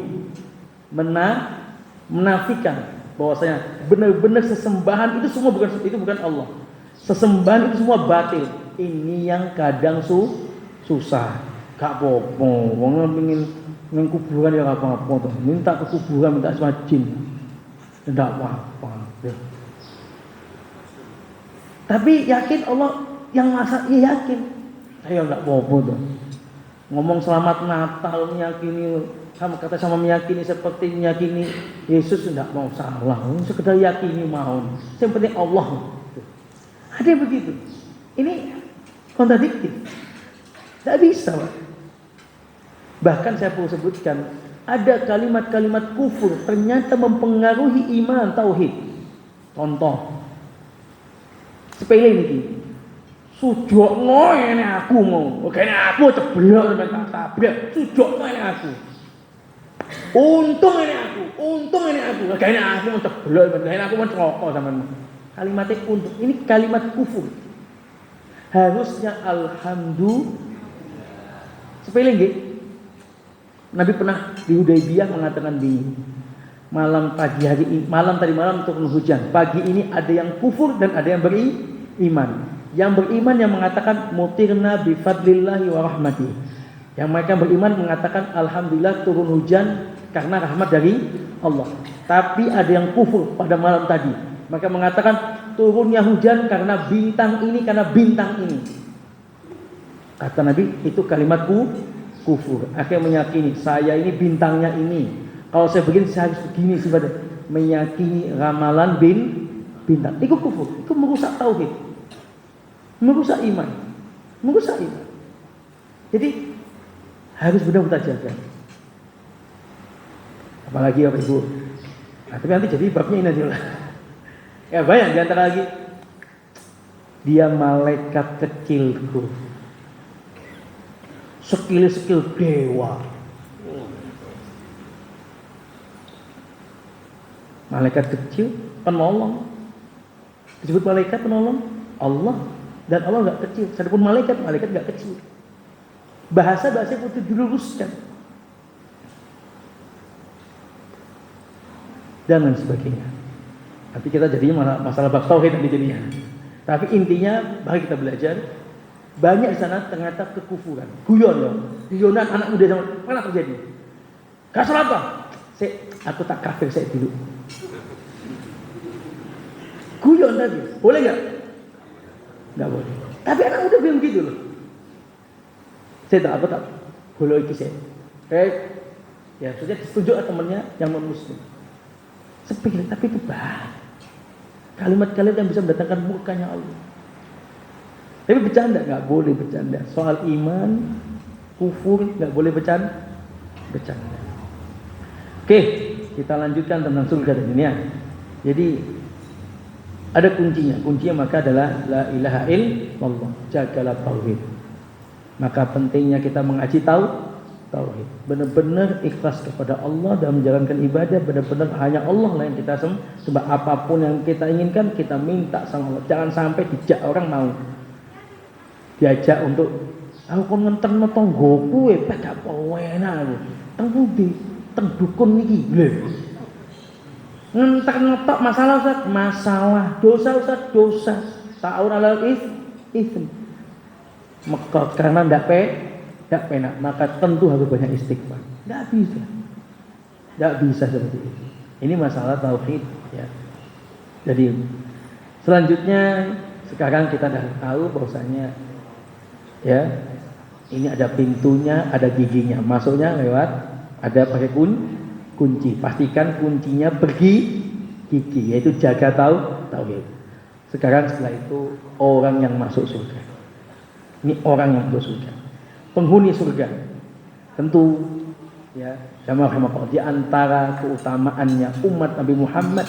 menafikan bahwasanya benar-benar sesembahan itu semua bukan Allah. Sesembahan itu semua batil. Ini yang kadang susah. Gak apa-apa, wong pengen kuburan ya apa-apa tuh. Minta ke kuburan, minta sama jin. Tidak apa-apa. Tapi yakin Allah yang masa, ya yakin. Saya enggak apa-apa tuh. Ngomong selamat Natal, meyakini meyakini seperti meyakini Yesus, enggak mau salah. Sekedar yakini mau. Yang penting Allah. Ada yang begitu. Ini kontradiktif. Tidak bisa, Pak. Bahkan saya perlu sebutkan, ada kalimat-kalimat kufur ternyata mempengaruhi iman tauhid. Contoh, sepele ini. Sujokno ini aku mau, kayaknya aku ceblok sampai tabrak. Sujokno ini aku. Untung ini aku, kayaknya aku mau ceblok, kayaknya aku mau celaka sama. Kalimatnya untung. Ini kalimat kufur. Harusnya alhamdulillah. Sepele nggih. Nabi pernah di Hudaybiyah mengatakan di malam tadi malam turun hujan. Pagi ini ada yang kufur dan ada yang beriman. Yang beriman yang mengatakan mutirna bi fadlillahi wa rahmatih. Yang mereka beriman mengatakan alhamdulillah turun hujan karena rahmat dari Allah. Tapi ada yang kufur pada malam tadi. Mereka mengatakan turunnya hujan karena bintang ini, Kata Nabi, itu kalimatku kufur. Akhirnya meyakini saya ini bintangnya ini. Kalau saya begini saya harus begini sebenarnya. Meyakini ramalan bintang. Itu kufur. Itu merusak tauhid. Merusak iman. Jadi harus benar-benar jaga. Apalagi Bapak Ibu. Nah, tapi nanti jadi babnya ini aja lah. Ya banyak di antara lagi. Dia malaikat kecilku. Skill dewa. Malaikat kecil penolong. Disebut malaikat penolong Allah, dan Allah enggak kecil. Adapun malaikat enggak kecil. Bahasa itu diluruskan. dan lain sebagainya. Tapi kita jadinya masalah bab tauhid nanti jadinya. Tapi intinya mari kita belajar. Banyak di sana ternyata kekufuran, guyonan anak muda zaman mana terjadi? Gak salah apa? Aku tak kafir saya dulu. Guyon tadi, boleh nggak? Nggak boleh. Tapi anak muda bilang gitu loh. Saya tak boleh itu saya. Ya sudah ditunjuk temannya yang non muslim. Sepele tapi itu baik. Kalimat-kalimat yang bisa mendatangkan murkanya Allah. Tapi bercanda nggak boleh bercanda. Soal iman, kufur nggak boleh bercanda. Oke, kita lanjutkan tentang surga dan dunia. Jadi ada kuncinya. Kuncinya maka adalah la ilaha illallah. Jagalah tauhid. Maka pentingnya kita mengaji tauhid. Benar-benar ikhlas kepada Allah dalam menjalankan ibadah. Benar-benar hanya Allah lah yang kita sembah. Apapun yang kita inginkan kita minta sama Allah. Jangan sampai dijak orang mau. Diajak untuk aku kon ngenten tanggoku gak apa enak aku. Teng pundi? Teng dukun iki. Lho. Ngenten tok masalah Ustaz, masalah. Dosa. Ta'awun 'alal itsm. Maka karena ndak penak, maka tentu harus banyak istighfar. Ndak bisa seperti itu. Ini masalah tauhid ya. Jadi selanjutnya sekarang kita sudah tahu bahwasanya ya, ini ada pintunya, ada giginya. Masuknya lewat ada pakai kunci. Pastikan kuncinya pergi gigi, yaitu jaga tauhid. Sekarang setelah itu orang yang masuk surga. Ini orang yang masuk surga. Penghuni surga. Tentu ya, jamaah rahimahullah, di antara keutamaannya umat Nabi Muhammad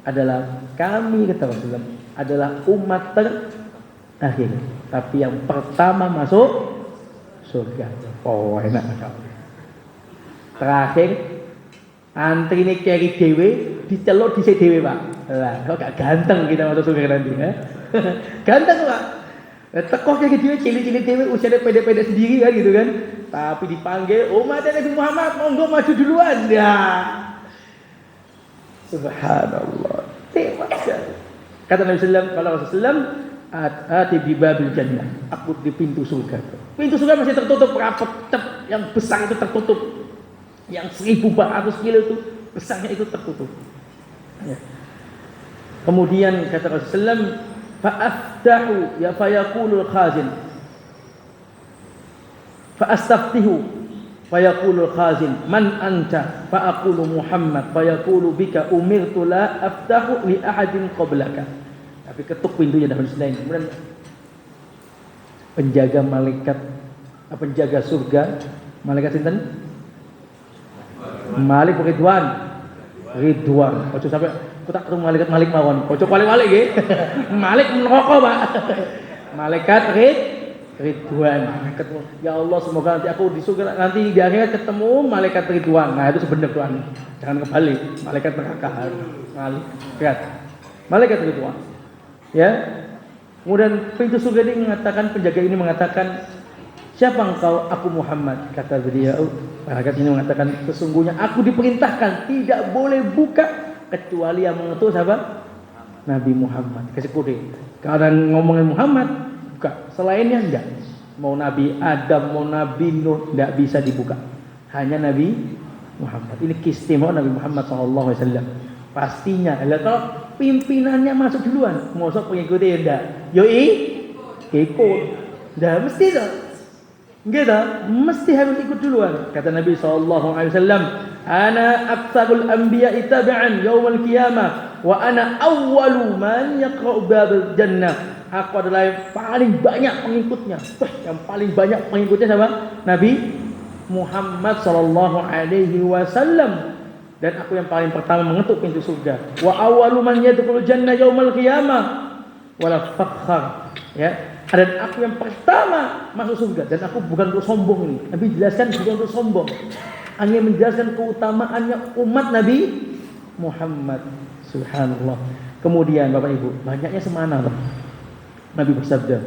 adalah kami kata Rasulullah adalah umat terakhir. Tapi yang pertama masuk surga. Oh enak sekali. Terakhir antri ini keri dewe, dicelok di dewe Pak. Lah, kok gak ganteng kita masuk surga nanti ya? Ganteng Pak. Tekoh keri dewe, cilik-cilik dewe, usianya pede-pede sendiri kan gitu kan. Tapi dipanggil umat Nabi Muhammad, monggo maju duluan. Ya. Subhanallah. Kata Nabi sallallahu Ati di babil jannah. Aku di pintu surga. Pintu surga masih tertutup rapat, yang besar itu tertutup. Yang 1400 kilo itu besarnya itu tertutup. Ya. Kemudian kata Rasulullah, fa'aftahu ya fayaqulul khazin. Fa'astaftihu fayaqulul khazin man anta fa'aqulu Muhammad fayaqulu bika umirtu la aftahu li ahadin qablaka. Tapi ketuk pintunya dan lain. Kemudian penjaga surga, malaikat sinten? Malik Ridwan. Ojo sampai aku tak ketemu malaikat mawon. Ojo walik nggih. Malik neraka, Pak. Malaikat Ridwan. Ketemu. Ya Allah, semoga nanti aku di surga nanti di akhirat ketemu malaikat Ridwan. Nah, itu sebenarnya Tuhan. Jangan kebalik. Malaikat neraka. Malaikat Ridwan. Ya. Kemudian pintu surga ini penjaga ini mengatakan, siapa engkau? Aku Muhammad. Kata beliau, malaikat ini mengatakan, sesungguhnya aku diperintahkan tidak boleh buka kecuali yang mengetuk siapa? Nabi Muhammad. Kasih kode. Karena ngomongin Muhammad, buka. Selainnya enggak. Mau Nabi Adam, mau Nabi Nuh, enggak bisa dibuka. Hanya Nabi Muhammad. Ini keistimewaan Nabi Muhammad SAW. Pastinya, kalau pimpinannya masuk duluan, mosok pengikutnya enggak. Ikut. Dah mesti tak? Enggak tak? Mesti harus ikut duluan. Kata Nabi SAW, ana aktsarul anbiya'i tabi'an yaumil qiyamah wa ana awwalu man yaqra'u babal jannah. Aku adalah yang paling banyak pengikutnya. Yang paling banyak pengikutnya siapa? Nabi Muhammad SAW. Dan aku yang paling pertama mengetuk pintu surga. Wa awwalu man yadkhulul jannah yaumil qiyamah wala fakhar. Ya. Dan aku yang pertama masuk surga. Dan aku bukan untuk sombong ini. Nabi jelaskan bukan untuk sombong. Hanya menjelaskan keutamaannya umat Nabi Muhammad. Subhanallah. Kemudian Bapak Ibu, banyaknya semana loh. Nabi bersabda,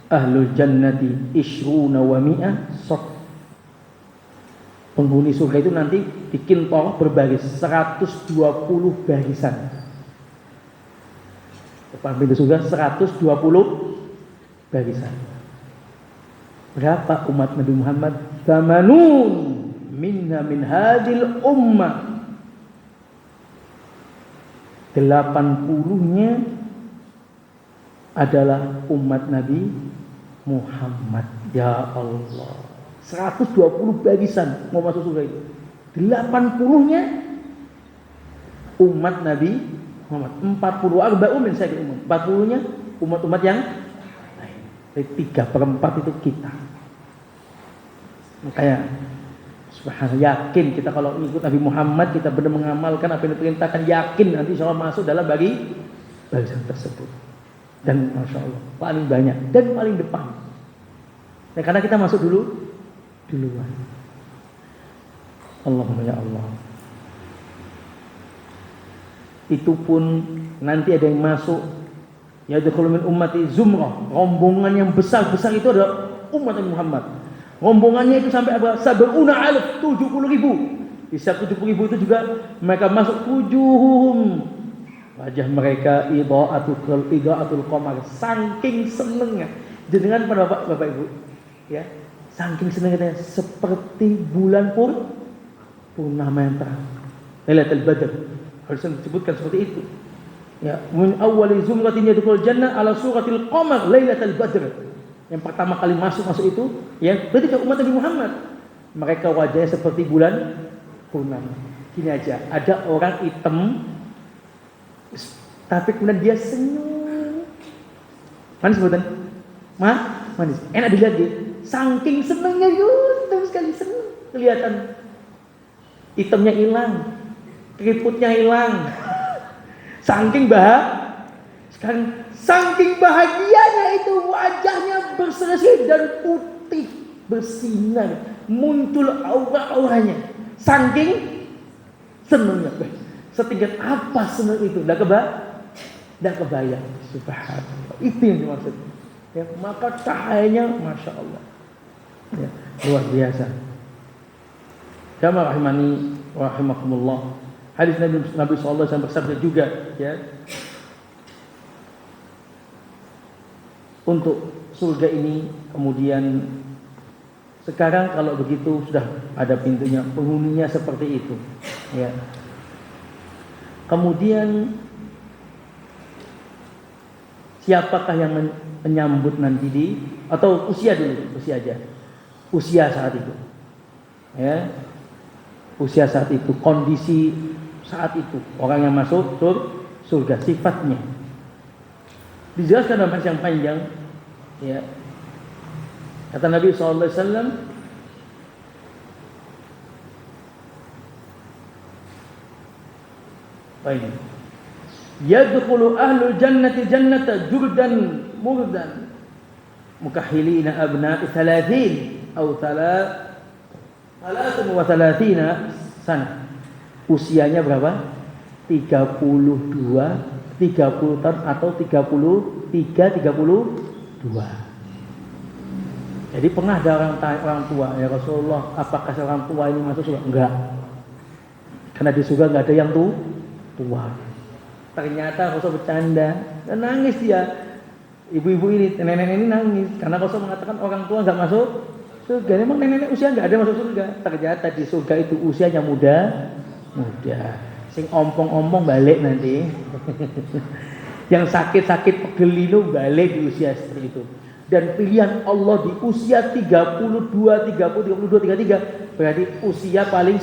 ahlul jannati ishruna wa mi'ah saf. Penghuni surga itu nanti bikin poros berbaris 120 barisan. Depan pintu surga 120 barisan. Berapa umat Nabi Muhammad? Tamanun minna min hadil ummah. 80-nya adalah umat Nabi Muhammad. Ya Allah, 120 barisan mau masuk surga itu. 80-nya umat Nabi Muhammad. 40 arba'u min sayyidil umam. 40-nya umat-umat yang lain. Jadi 3/4 itu kita. Makanya subhanallah, yakin kita kalau ikut Nabi Muhammad, kita benar mengamalkan apa yang diperintahkan, yakin nanti insya Allah masuk dalam barisan tersebut. Dan masya Allah paling banyak dan paling depan. Nah, karena kita masuk duluan. Allahumma ya Allah. Itu pun nanti ada yang masuk. Ya yadkhulu min ummati zumrah. Rombongan yang besar-besar itu adalah umat Nabi Muhammad. Rombongannya itu sampai apa? 70,000, 70,000. Di setiap 70,000 itu juga mereka masuk wujuhum. Wajah mereka idha'atul qamar, saking senengnya. Jenengan pada Bapak Ibu, ya. Saking senengnya seperti bulan purnama yang terang. Lailatul Badr. Harusnya disebutkan seperti itu. Ya, min awwali zumratin yadkhulul jannah ala suratil qamar lailatul badr. Yang pertama kali masuk itu ya berarti umat Nabi Muhammad. Mereka wajahnya seperti bulan purnama. Gini aja, ada orang hitam tapi kemudian dia senyum. Manis bukan? Manis. Enak dilihat dia. Saking senangnya terus sekali senang. Kelihatan hitamnya hilang, keriputnya hilang. Saking saking bahagianya itu wajahnya berseri dan putih bersinar, muncul aura-auranya. Saking senangnya. Setingkat apa senang itu? Tidak kebayang. Subhanallah. Itu yang dimaksud. Ya, maka cahayanya masya Allah. Ya, luar biasa. Kama rahimani wa rahimakumullah. Hadis Nabi sallallahu alaihi wasallam bersabda juga, ya. Untuk surga ini kemudian sekarang kalau begitu sudah ada pintunya, penghuninya seperti itu, ya. Kemudian siapakah yang menyambut nanti atau usia dulu, usia aja. Usia saat itu. Ya. Usia saat itu, kondisi saat itu, orang yang masuk surga sifatnya. Dijelaskan dalam hadis yang panjang, ya. Kata Nabi sallallahu alaihi wasallam, baik. Yadkhulu ahlul jannati jannata jurdan murdan mukahhilina abna'i 30 atau 33 sana. Usianya berapa? 30 tahun atau 32. Jadi pernah ada orang tua, ya Rasulullah, apakah orang tua ini masuk surga? Enggak. Karena di surga enggak ada yang tua. Ternyata Rasul bercanda dan nangis dia. Ibu-ibu ini, nenek ini nangis karena Rasul mengatakan orang tua enggak masuk surga. Memang nenek usia enggak ada masuk surga. Ternyata di surga itu usianya muda. Sing ompong-ompong balik nanti. Yang sakit-sakit pegelino balik di usia seperti itu. Dan pilihan Allah di usia 32, 33 berarti usia paling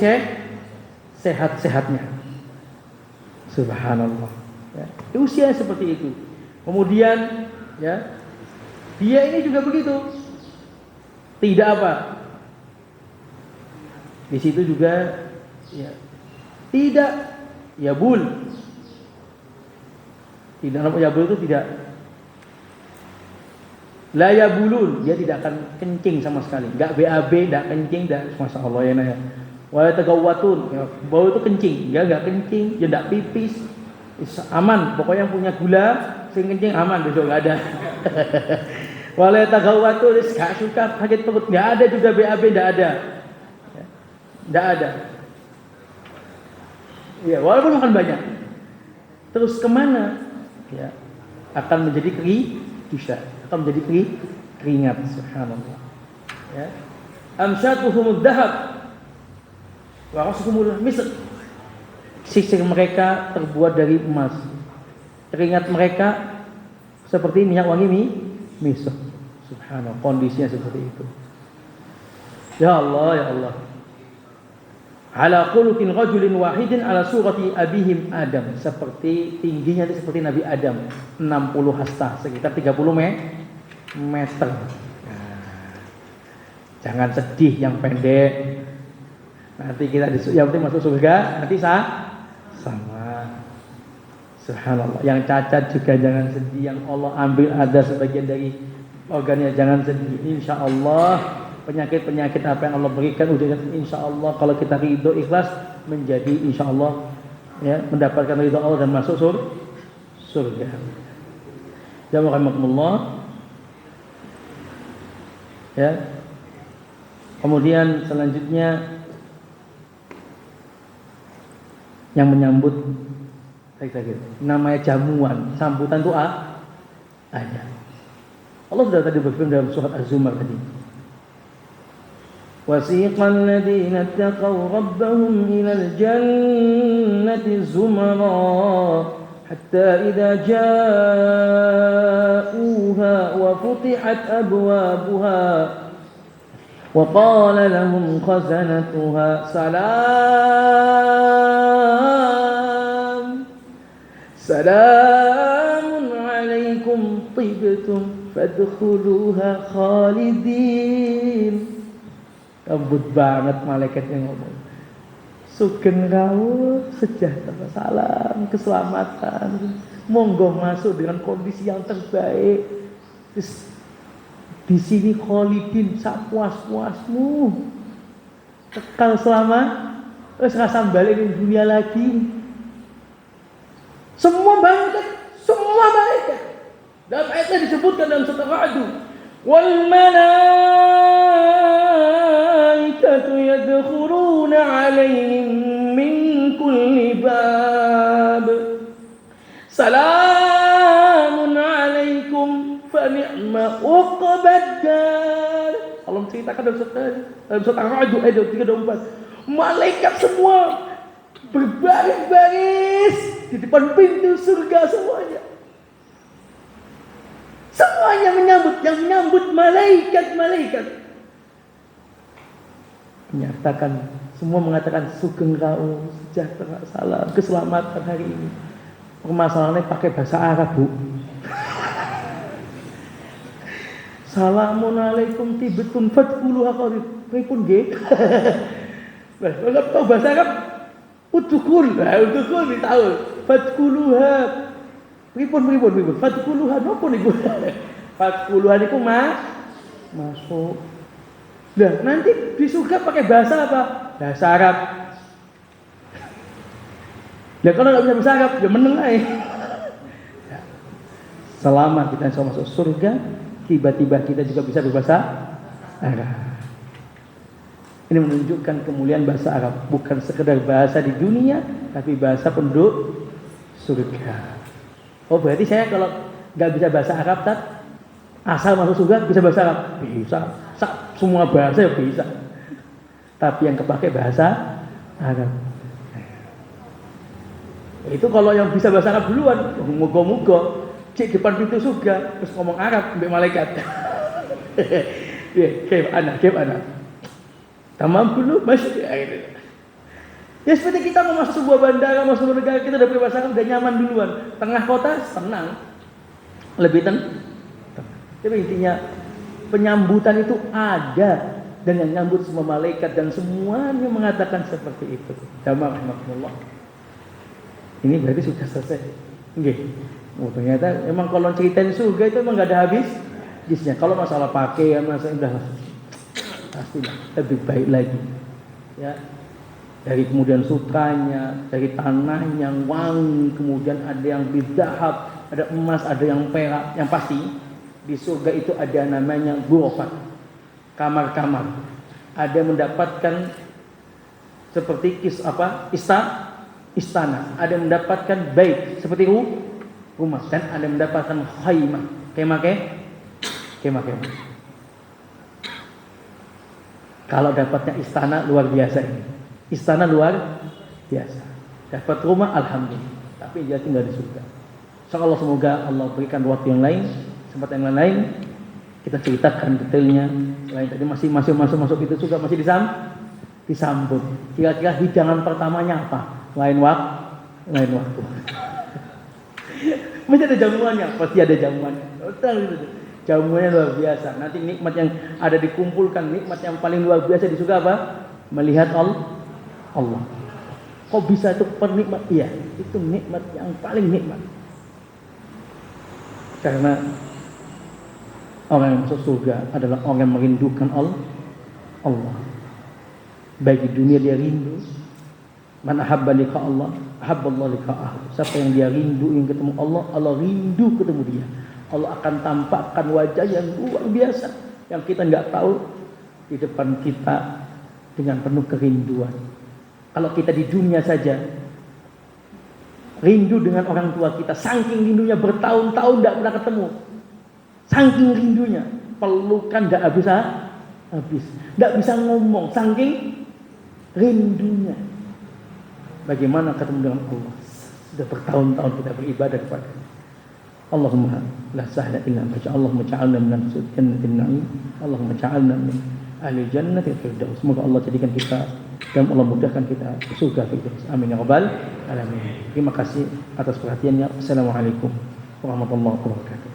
sehat-sehatnya. Subhanallah. Ya, usia seperti itu. Kemudian ya, dia ini juga begitu. Tidak apa. Di situ juga ya, tidak yabul. Tidak apa yabul itu tidak. La yabulun, dia tidak akan kencing sama sekali. Enggak BAB, enggak kencing, enggak, masya Allah ya naya. Wala tagawatun, ya, bau itu kencing, dia enggak kencing, dia enggak pipis. Aman, pokoknya yang punya gula, sing kencing aman, besok enggak ada. Wala tagawatun, enggak suka sakit perut, enggak ada juga BAB, enggak ada. Tidak ada. Ya, walaupun makan banyak. Terus kemana? Ya, akan menjadi kisah, akan menjadi keringat. Subhanallah. Ya. Amsyatuhumud dahab wa rasuhumul misr. Sisir mereka terbuat dari emas. Keringat mereka seperti minyak wangi misr. Subhanallah, kondisinya seperti itu. Ya Allah, ya Allah. Ala khuluqin rajulin wahidin ala surati abihim Adam. Seperti tingginya itu seperti Nabi Adam, 60 hasta, sekitar 30 meter. Nah, jangan sedih yang pendek. Nanti kita yang penting masuk surga, nanti sama. Subhanallah. Yang cacat juga jangan sedih. Yang Allah ambil ada sebagian dari organnya, jangan sedih. Insyaallah penyakit-penyakit apa yang Allah berikan udah insyaallah kalau kita ridho ikhlas menjadi insyaallah ya mendapatkan ridho Allah dan masuk surga. Jamaah rahimakumullah. Ya. Kemudian selanjutnya yang menyambut namanya jamuan, sambutan itu ada. Allah sudah tadi berfirman dalam surat Az-Zumar tadi. وَسِيقَ الَّذِينَ اتَّقَوْا رَبَّهُمْ إِلَى الْجَنَّةِ زُمَرًا حَتَّى إِذَا جَاءُوهَا وَفُتِحَتْ أَبْوَابُهَا وَقَالَ لَهُمْ خَزَنَتُهَا سَلَامٌ عَلَيْكُمْ طِبْتُمْ فَادْخُلُوهَا خَالِدِينَ. Lembut banget malaikatnya ngomong. Sugeng rawuh, sejahtera, salam, keselamatan. Monggo masuk dengan kondisi yang terbaik. Terus, di sini khalidin sapuas-puasmu. Kekal selama terus rasa balik di dunia lagi. Semua malaikat. Dalam ayatnya disebutkan dalam surat Ar-Ra'd. Wal malaikatu yadkhuluna 'alaihim min kulli bab. Salamun 'alaikum fa ni'ma uqbad dar. Allah menceritakan dalam surat Ar-Ra'd ayat 34. Malaikat semua berbaris-baris di depan pintu surga semuanya. Semuanya menyambut malaikat. Menyatakan, semua mengatakan sugeng rawuh, sejahtera, salam, keselamatan hari ini. Permasalahannya pakai bahasa Arab, Bu. Salamun alaikum tibtum fadkhuluha khalid. Pripun nggih? Lah, enggak tahu bahasa Arab. Udkhul tahu. Fadkhuluha. Pripun. Fadkhuluha napa niku? Fadkhuluha niku masuk. Lah, nanti di surga pakai bahasa apa? Bahasa Arab. Lah kalau enggak bisa bahasa Arab, ya meneng ae. Selama kita bisa masuk surga, tiba-tiba kita juga bisa berbahasa Arab. Ini menunjukkan kemuliaan bahasa Arab, bukan sekedar bahasa di dunia, tapi bahasa penduduk surga. Oh, berarti saya kalau nggak bisa bahasa Arab, asal masuk surga bisa bahasa Arab? Bisa. Semua bahasa ya bisa. Tapi yang kepake bahasa Arab. Itu kalau yang bisa bahasa Arab duluan, moga-moga cek depan pintu surga terus ngomong Arab sampai malaikat. Kayak anak. Tamam dulu masih. Ya seperti kita mau masuk sebuah bandara, masuk sebuah negara, kita udah berbahasa Arab, udah nyaman duluan. Tengah kota senang, lebih tenang. Tapi intinya penyambutan itu ada, dan yang nyambut semua malaikat dan semuanya mengatakan seperti itu. Jamaah rahimakumullah. Ini berarti sudah selesai. Nggih. Oh, ternyata emang kalau ceritain surga itu emang enggak ada habisnya. Kalau masalah pakaian, masalah udah pasti lebih baik lagi. Ya. Dari kemudian sukanya, dari tanah yang wangi, kemudian ada yang bidahab, ada emas, ada yang perak. Yang pasti di surga itu ada namanya ghurafat, kamar-kamar. Ada mendapatkan seperti istana. Ada yang mendapatkan bait seperti rumah, dan ada yang mendapatkan khaymah, kemah. Kalau dapatnya istana luar biasa ini. Istana luar biasa. Dapat rumah alhamdulillah. Tapi dia tinggal di surga. Insyaallah semoga Allah berikan waktu yang lain, kesempatan yang lain kita ceritakan detailnya. Selain tadi masih masuk itu juga masih disambut. Kira-kira hidangan pertamanya apa? Lain waktu. Masih ada jamuannya, pasti ada jamuannya. Jamuannya luar biasa. Nanti nikmat yang ada dikumpulkan, nikmat yang paling luar biasa di surga apa? Melihat Allah. Kok bisa itu pernikmat? Iya, itu nikmat yang paling nikmat. Karena orang yang masuk surga adalah orang yang merindukan Allah. Baik di dunia dia rindu. Man ahabba liqa Allah, ahabballahu liqa'ahu. Siapa yang dia rindu ingin ketemu Allah, Allah rindu ketemu dia. Allah akan tampakkan wajah yang luar biasa yang kita nggak tahu di depan kita dengan penuh kerinduan. Kalau kita di dunia saja rindu dengan orang tua kita, saking rindunya bertahun-tahun tidak pernah ketemu, saking rindunya pelukan tidak habis, tidak bisa ngomong, saking rindunya. Bagaimana ketemu dengan Allah? Sudah bertahun-tahun kita beribadah kepada-Nya. Allahumma la sahla illa ma ja'alna, Allahumma ja'alna min jannatin na'im, Allahumma ja'alna min ahli jannatil firdaus. Semoga Allah jadikan kita dan Allah mudahkan kita surga firdaus. Amin ya rabbal alamin. Terima kasih atas perhatiannya. Assalamualaikum warahmatullahi wabarakatuh.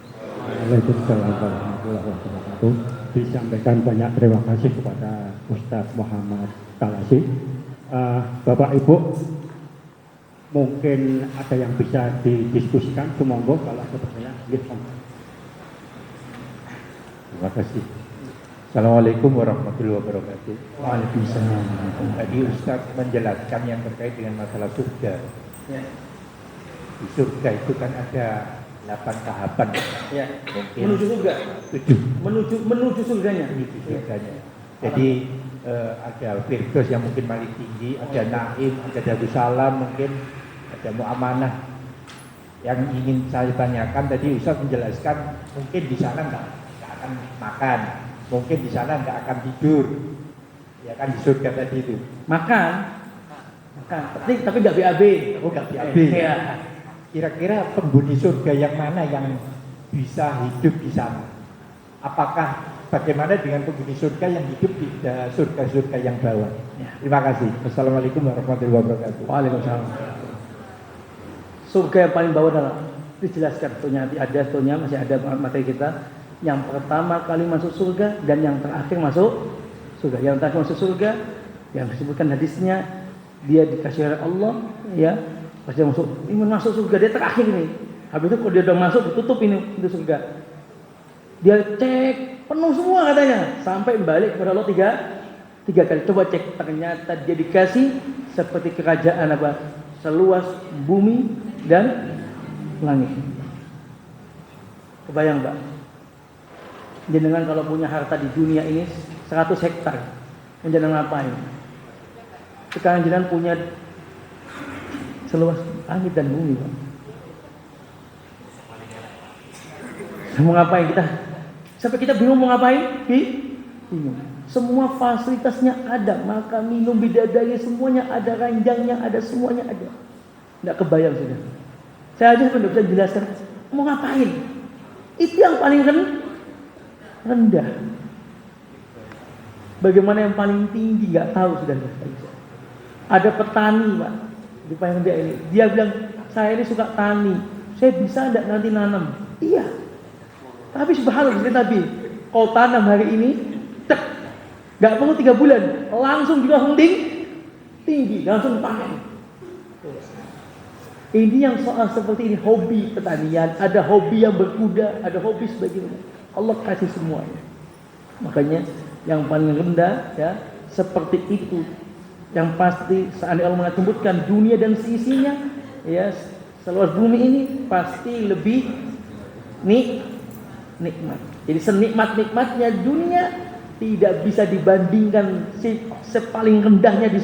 Waalaikumsalam warahmatullahi wabarakatuh. Disampaikan banyak terima kasih kepada Ustaz Muhammad Talasi. Bapak Ibu, mungkin ada yang bisa didiskusikan, semoga kalau ada pertanyaan. Terima kasih. Assalamualaikum warahmatullahi wabarakatuh. Waalaikumsalam. Tadi Ustaz menjelaskan yang terkait dengan masalah surga. Ya. Di surga itu kan ada 8 tahapan. Ya. Mungkin Menuju surga. 7. Menuju surganya. Menuju surganya. Jadi ada firdaus yang mungkin paling tinggi, ada naim, ada darussalam, mungkin ada muamanah. Yang ingin saya tanyakan tadi Ustaz menjelaskan mungkin di sana nggak akan makan, mungkin di sana nggak akan tidur, ya kan di surga tadi itu. Makan, tapi nggak BAB. Oh nggak BAB. Ya. Kira-kira penghuni surga yang mana yang bisa hidup di sana? Apakah bagaimana dengan penghuni surga yang hidup di surga-surga yang bawah? Ya. Terima kasih. Wassalamualaikum warahmatullahi wabarakatuh. Waalaikumsalam. Surga yang paling bawah adalah dijelaskan tentunya masih ada materi kita. Yang pertama kali masuk surga dan yang terakhir masuk surga. Yang terakhir masuk surga yang disebutkan hadisnya dia dikasih oleh Allah, ya. Pas dia masuk surga dia terakhir ini. Habis itu kalau dia udah masuk ditutup ini pintu surga. Dia cek penuh semua katanya sampai balik kepada Allah tiga kali. Coba cek, ternyata dia dikasih seperti kerajaan apa? Seluas bumi dan langit. Kebayang Mbak? Jenengan kalau punya harta di dunia ini 100 hektar, jenengan ngapain? Sekarang jenengan punya seluas langit dan bumi, Pak. Mau ngapain kita? Sampai kita bingung mau ngapain? Bingung. Semua fasilitasnya ada, makan, minum, bidadari, semuanya ada, ranjangnya ada, semuanya ada. Nggak kebayang sudah. Saya aja sudah bisa jelaskan mau ngapain. Itu yang paling rendah. Bagaimana yang paling tinggi nggak tahu sudah. Ada petani, Pak, di Payang dia ini. Dia bilang, saya ini suka tani. Saya bisa enggak nanti nanam? Iya. Tapi subhanallah Nabi, kau tanam hari ini, nggak perlu 3 bulan, langsung tinggi, langsung panen. Ini yang soal seperti ini, hobi pertanian, ada hobi yang berkuda, ada hobi sebagainya. Allah kasih semuanya. Makanya yang paling rendah ya seperti itu. Yang pasti saat Allah menyebutkan dunia dan seisinya, ya seluas bumi ini pasti lebih nikmat. Jadi senikmat-nikmatnya dunia tidak bisa dibandingkan sepaling rendahnya di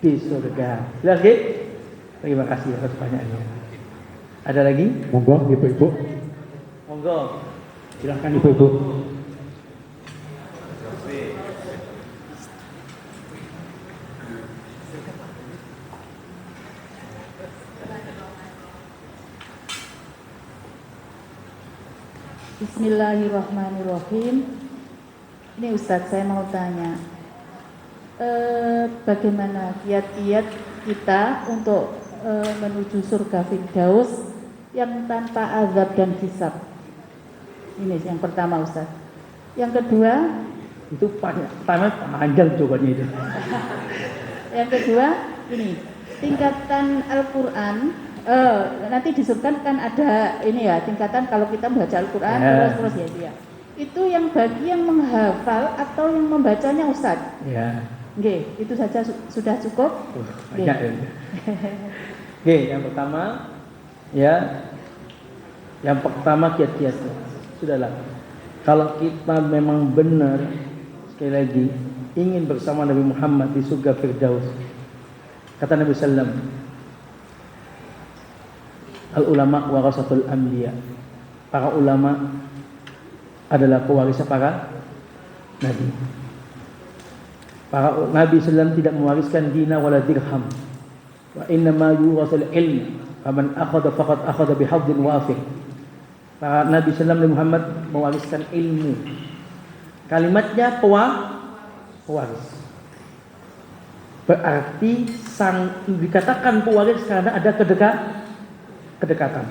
di surga. Jelas nggih? Terima kasih atas pertanyaannya. Ada lagi? Monggo ibu-ibu. Monggo. Silahkan ibu-ibu. Bismillahirrahmanirrahim. Ini Ustadz, saya mau tanya, bagaimana kiat-kiat kita untuk menuju surga Firdaus yang tanpa azab dan hisab? Ini yang pertama, Ustadz. Yang kedua, Itu panjang jawabannya itu. yang kedua ini tingkatan Al-Quran. Nanti disebutkan kan ada ini ya tingkatan kalau kita membaca Al-Quran terus ya itu ya. Itu yang bagi yang menghafal atau yang membacanya Ustadz. Ya. Oke, itu saja sudah cukup. Banyak ya. Oke, yang pertama ya. Yang pertama kiat-kiatnya. Sudahlah. Kalau kita memang benar sekali lagi ingin bersama Nabi Muhammad di surga Firdaus. Kata Nabi sallallahu alaihi wasallam, al-ulama warasatul anbiya. Para ulama adalah pewaris para nabi. Para nabi sallallahu tidak mewariskan dina wala dirham. Wa inna ma yurasul ilm. Faman akhadha faqad akhadha bihadhin wafir. Para nabi sallallahu Muhammad mewariskan ilmu. Kalimatnya pewaris. Berarti dikatakan pewaris karena ada kedekatan.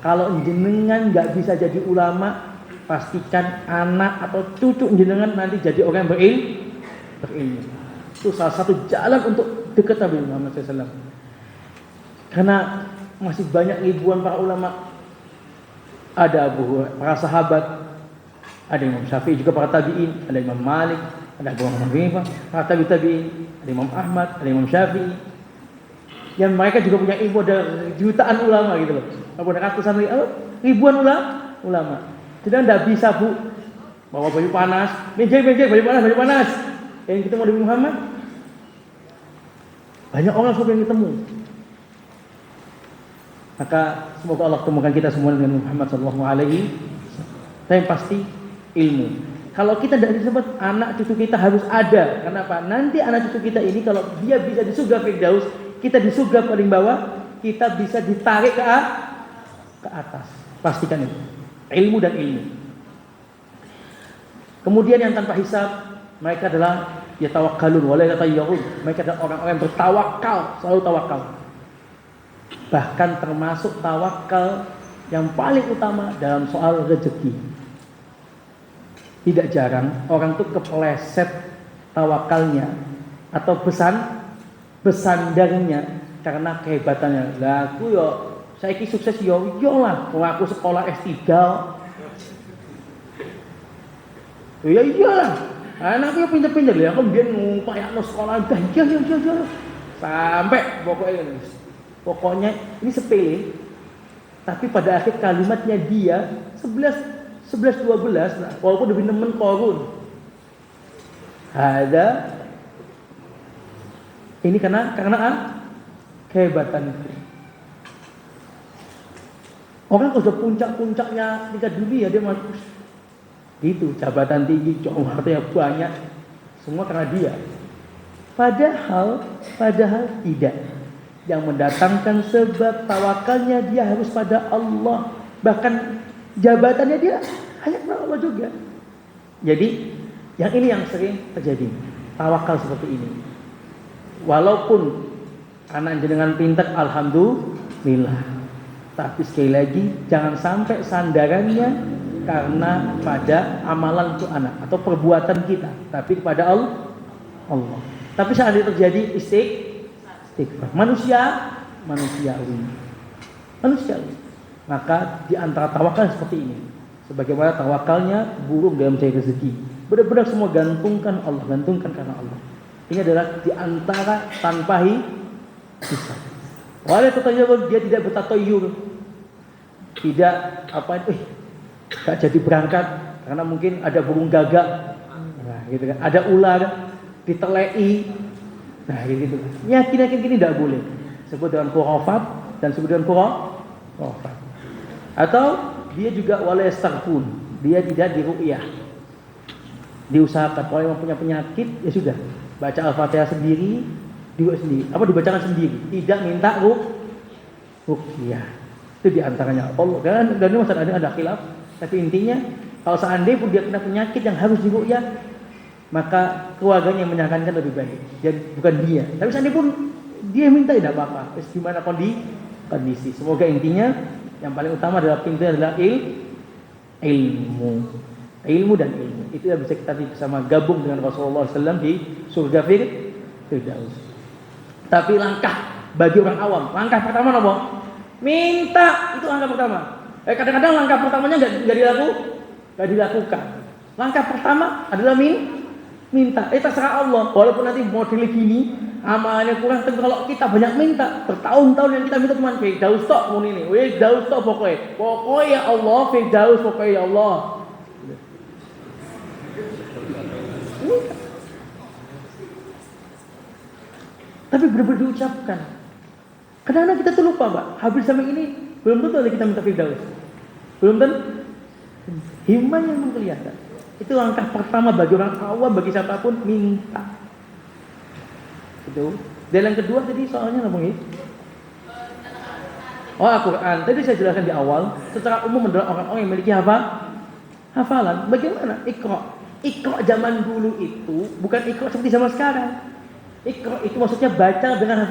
Kalau jenengan nggak bisa jadi ulama, pastikan anak atau cucu jenengan nanti jadi orang berilmu. Itu salah satu jalan untuk dekat Nabi Muhammad SAW. Karena masih banyak ribuan para ulama, ada para sahabat, ada Imam Syafi'i juga para tabi'in, ada Imam Malik, ada Abu Hanifah, para tabi'in, ada Imam Ahmad, ada Imam Syafi'i. Yang mereka juga punya ilmu, ada jutaan ulama gitu loh. Ada ratusan ribuan ulama. Jadi tidak bisa bu bawa baju panas, meja baju panas. Yang ketemu Nabi Muhammad, banyak orang yang ketemu. Maka semoga Allah temukan kita semua dengan Muhammad Sallallahu Alaihi Wasallam. Tapi pasti ilmu. Kalau kita tidak disebut anak cucu kita harus ada. Kenapa? Nanti anak cucu kita ini kalau dia bisa di surga Firdaus, kita di surga paling bawah, kita bisa ditarik ke atas. Pastikan itu. Ilmu dan ilmu. Kemudian yang tanpa hisab, mereka adalah yatawakkalun wa la yatayyarun. Mereka adalah orang-orang yang bertawakal, selalu tawakal. Bahkan termasuk tawakal yang paling utama dalam soal rezeki. Tidak jarang orang itu kepleset tawakalnya atau besandarnya karena kehebatannya. Lah aku yo saiki sukses yo lah, aku sekolah S3. Ya iyalah. Anakku yo pinter-pinter ya, aku mbiyen ngumpayakno sekolah iya. Sampai pokoknya ini sepele. Tapi pada akhir kalimatnya dia 11-12 nah, walaupun lebih nemen korun. Ada ini karena kehebatan itu. Orang kalau sudah puncak-puncaknya tingkat dunia dia masuk gitu, jabatan tinggi, hartanya banyak, semua karena dia. Padahal tidak. Yang mendatangkan sebab tawakalnya dia harus pada Allah. Bahkan jabatannya dia hanya kepada Allah juga. Jadi yang ini yang sering terjadi, tawakal seperti ini. Walaupun anak jenengan pintar, alhamdulillah. Tapi sekali lagi jangan sampai sandarannya karena pada amalan itu anak atau perbuatan kita, tapi kepada Allah. Tapi saat itu terjadi istighfar. Manusiawi. Maka di antara tawakal seperti ini. Sebagaimana tawakalnya burung dalam mencari rezeki. Benar-benar semua gantungkan Allah, gantungkan karena Allah. Ini adalah di antara tanpa hisab. Walau dia tidak bertatoyur. Tidak gak jadi berangkat karena mungkin ada burung gagak. Nah, gitu kan. Ada ular ditelei. Nah, gitu. Yakin gini tidak boleh. Sebut dengan khurafat dan sebut dengan khurafat. Atau dia juga wala yastaghfun. Dia tidak diruqyah. Diusahakan kalau yang punya penyakit ya sudah, baca Al-Fatihah sendiri, dibacakan sendiri, tidak minta ruqyah. Itu diantaranya Allah. Dan ini masalah ada khilaf, tapi intinya kalau seandainya pun dia kena penyakit yang harus diruqyah, maka keluarganya yang menyarankan lebih baik, dan bukan dia. Tapi seandainya pun dia minta tidak apa-apa. Gimana kondisi. Semoga intinya yang paling utama adalah pintu adalah ilmu dan ilmu. Itu yang bisa kita bersama gabung dengan Rasulullah SAW di surga Firdaus. Tapi langkah bagi orang awam, langkah pertama apa? Minta, itu langkah pertama. Kadang-kadang langkah pertamanya nggak dilakukan. Langkah pertama adalah minta. Terserah Allah. Walaupun nanti model gini, amalnya kurang, tapi kalau kita banyak minta, bertahun-tahun yang kita minta cuma Firdaus tok mun ini. Firdaus tok pokoknya ya Allah, Firdaus pokoknya ya Allah. Tapi benar-benar diucapkan. Kadang-kadang kita tuh lupa, Pak. Habis sampai ini belum tentu kita minta Firdaus. Belum tentu. Himmah yang kelihatan. Itu langkah pertama bagi orang awam, bagi siapapun, minta. Itu. Dan yang kedua tadi soalnya apa nih? Al-Quran. Tadi saya jelaskan di awal, secara umum adalah orang-orang yang memiliki hafalan. Bagaimana? Iqra zaman dulu itu bukan Iqra seperti zaman sekarang. Iqra itu maksudnya baca dengan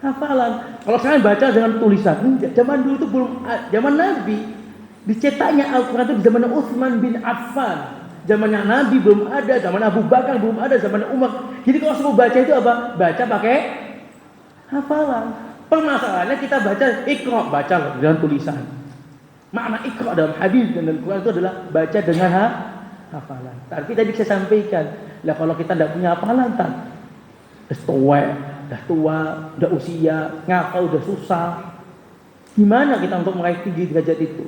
hafalan. Kalau sekarang baca dengan tulisan. Zaman dulu itu belum, zaman Nabi dicetaknya Al-Quran itu di zaman Utsman bin Affan. Zamannya Nabi belum ada, zaman Abu Bakar belum ada, zaman Umar. Jadi kalau semua baca itu apa? Baca pakai hafalan. Permasalahannya kita baca Iqra, baca dengan tulisan. Makna Iqra dalam hadis dan dalam Quran itu adalah baca dengan hafalan. Tapi tadi saya sampaikan, lah kalau kita tidak punya hafalan, dah tua, udah usia, ngafal udah susah. Gimana kita untuk meraih tinggi derajat itu?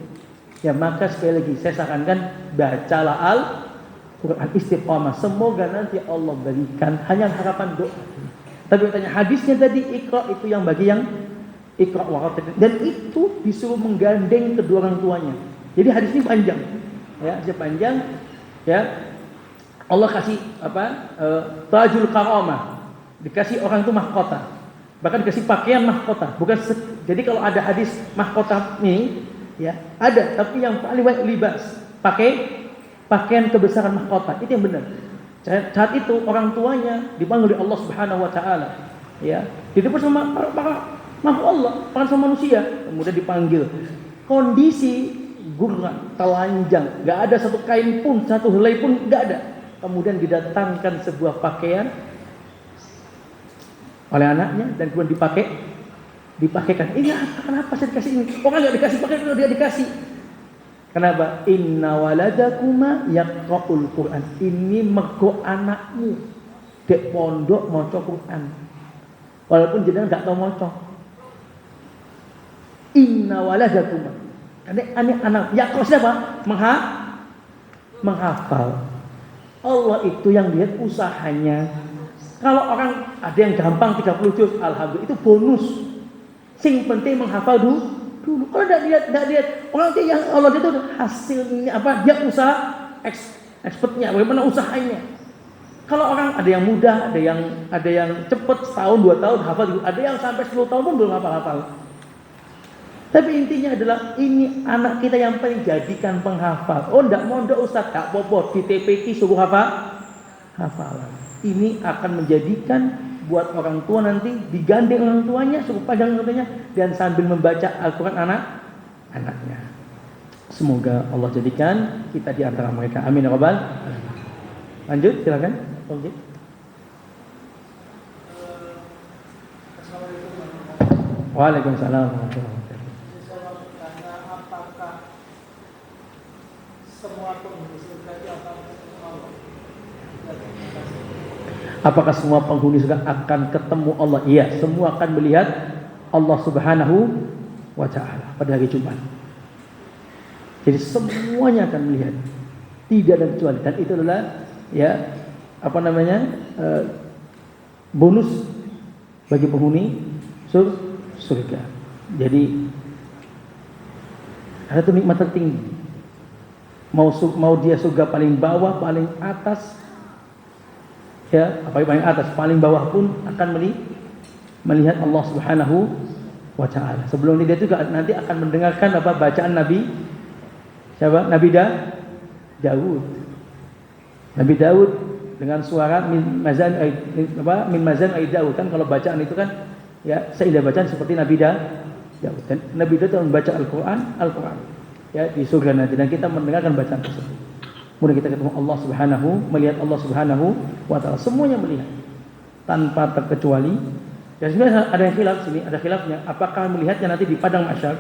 Ya maka sekali lagi saya sarankan bacalah Al-Quran istiqamah. Semoga nanti Allah berikan, hanya harapan doa. Tapi tanya hadisnya tadi Iqra itu yang bagi yang Iqra waqatil, dan itu disuruh menggandeng kedua orang tuanya. Jadi hadis ini panjang, ya, panjang, ya. Allah kasih tajul karamah, dikasih orang itu mahkota, bahkan dikasih pakaian mahkota. Jadi kalau ada hadis mahkota ini, ya ada, tapi yang paling baik libas, pakaian kebesaran mahkota, itu yang benar. Saat itu orang tuanya dipanggil oleh Allah Subhanahu Wa Taala, ya, ditelepon sama makhluk Allah, bukan sama manusia, kemudian dipanggil. Kondisi gurang, telanjang, nggak ada satu kain pun, satu helai pun nggak ada. Kemudian didatangkan sebuah pakaian oleh anaknya dan kemudian dipakaikan. Ini kenapa saya dikasih ini? Orang nggak dikasih pakaian, dia dikasih. Kenapa? Inna waladakuma yaqra'ul Qur'an. Ini mergo anakmu dek pondok maca Quran. Walaupun jenengan enggak tahu maca. Inna waladakuma. Karena anak yaqra siapa? Menghafal. Allah itu yang lihat usahanya. Kalau orang ada yang gampang 30 juz, alhamdulillah itu bonus. Sing penting menghafal dulu. Kalau tidak lihat orang yang Allah itu hasilnya apa, dia usaha expertnya, bagaimana usahanya. Kalau orang ada yang mudah, ada yang cepat, setahun 2 tahun hafal, ada yang sampai 10 tahun pun belum hafal. Tapi intinya adalah ini anak kita yang paling jadikan penghafal. Enggak mondok Ustaz, tak apa-apa, di TPQ suruh hafalan. Ini akan menjadikan buat orang tua nanti digandeng orang tuanya, suruh panjang katanya, dan sambil membaca Al-Quran anaknya. Semoga Allah jadikan kita di antara mereka. Amin ya rabbal alamin. Lanjut, silakan. Lanjut. Waalaikumsalam warahmatullahi wabarakatuh. Saya mau bertanya, apakah semua penghuni surga itu akan Allah? Apakah semua penghuni surga akan ketemu Allah? Iya, semua akan melihat Allah Subhanahu wa Ta'ala pada hari Jumat. Jadi semuanya akan melihat, tidak ada kecuali. Dan itu adalah bonus bagi penghuni surga. Jadi ada tuh nikmat tertinggi. Mau dia surga paling bawah, paling atas, ya, apa paling atas, paling bawah pun akan melihat Allah Subhanahu wa taala. Sebelum dia juga nanti akan mendengarkan apa bacaan Nabi siapa? Nabi Daud. Nabi Daud dengan suara min mazan Daud kan, kalau bacaan itu kan ya seindah bacaan seperti Nabi Daud. Dan Nabi Daud membaca Al-Qur'an ya di surga nanti, dan kita mendengarkan bacaan tersebut. Kemudian kita ketemu Allah Subhanahu, melihat Allah Subhanahu wa taala, semuanya melihat tanpa terkecuali. Dan sebenarnya ada yang khilaf sini, ada khilafnya, apakah melihatnya nanti di padang mahsyar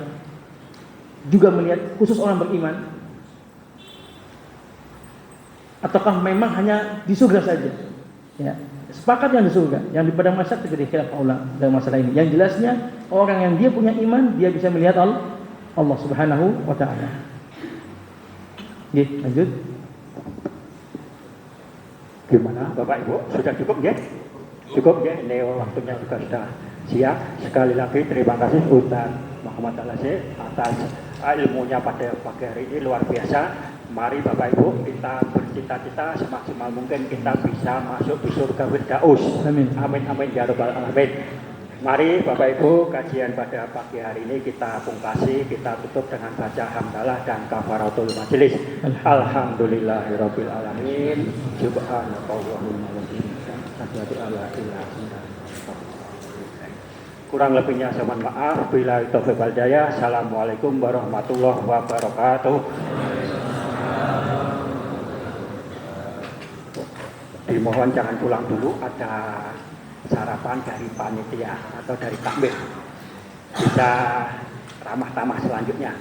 juga melihat khusus orang beriman, ataukah memang hanya di surga saja? Ya, sepakat yang di surga, yang di padang mahsyar terjadi khilaf ulama dalam masalah ini. Yang jelasnya orang yang dia punya iman, dia bisa melihat Allah Subhanahu wa taala. Oke, lanjut. Gimana Bapak Ibu? Sudah cukup ya? Cukup ya, ini waktunya juga sudah siap. Sekali lagi terima kasih Ustaz Muhammad Al-Aziz atas ilmunya pada pagi hari ini, luar biasa. Mari Bapak Ibu kita bercita-cita semaksimal mungkin kita bisa masuk di surga Firdaus. Amin. Amin amin ya rabbal alamin. Mari Bapak Ibu, kajian pada pagi hari ini kita pungkasi, kita tutup dengan baca hamdalah dan kafaratul majelis. Alhamdulillahirabbil alamin. Subhanallahumma wa bihamdihi asyhadu an la ilaha illa anta. Kurang lebihnya saya mohon maaf. Billahi taufiq wal hidayah. Assalamualaikum warahmatullahi wabarakatuh. Dimohon jangan pulang dulu, ada sarapan dari panitia atau dari takmir. Bisa ramah-tamah selanjutnya.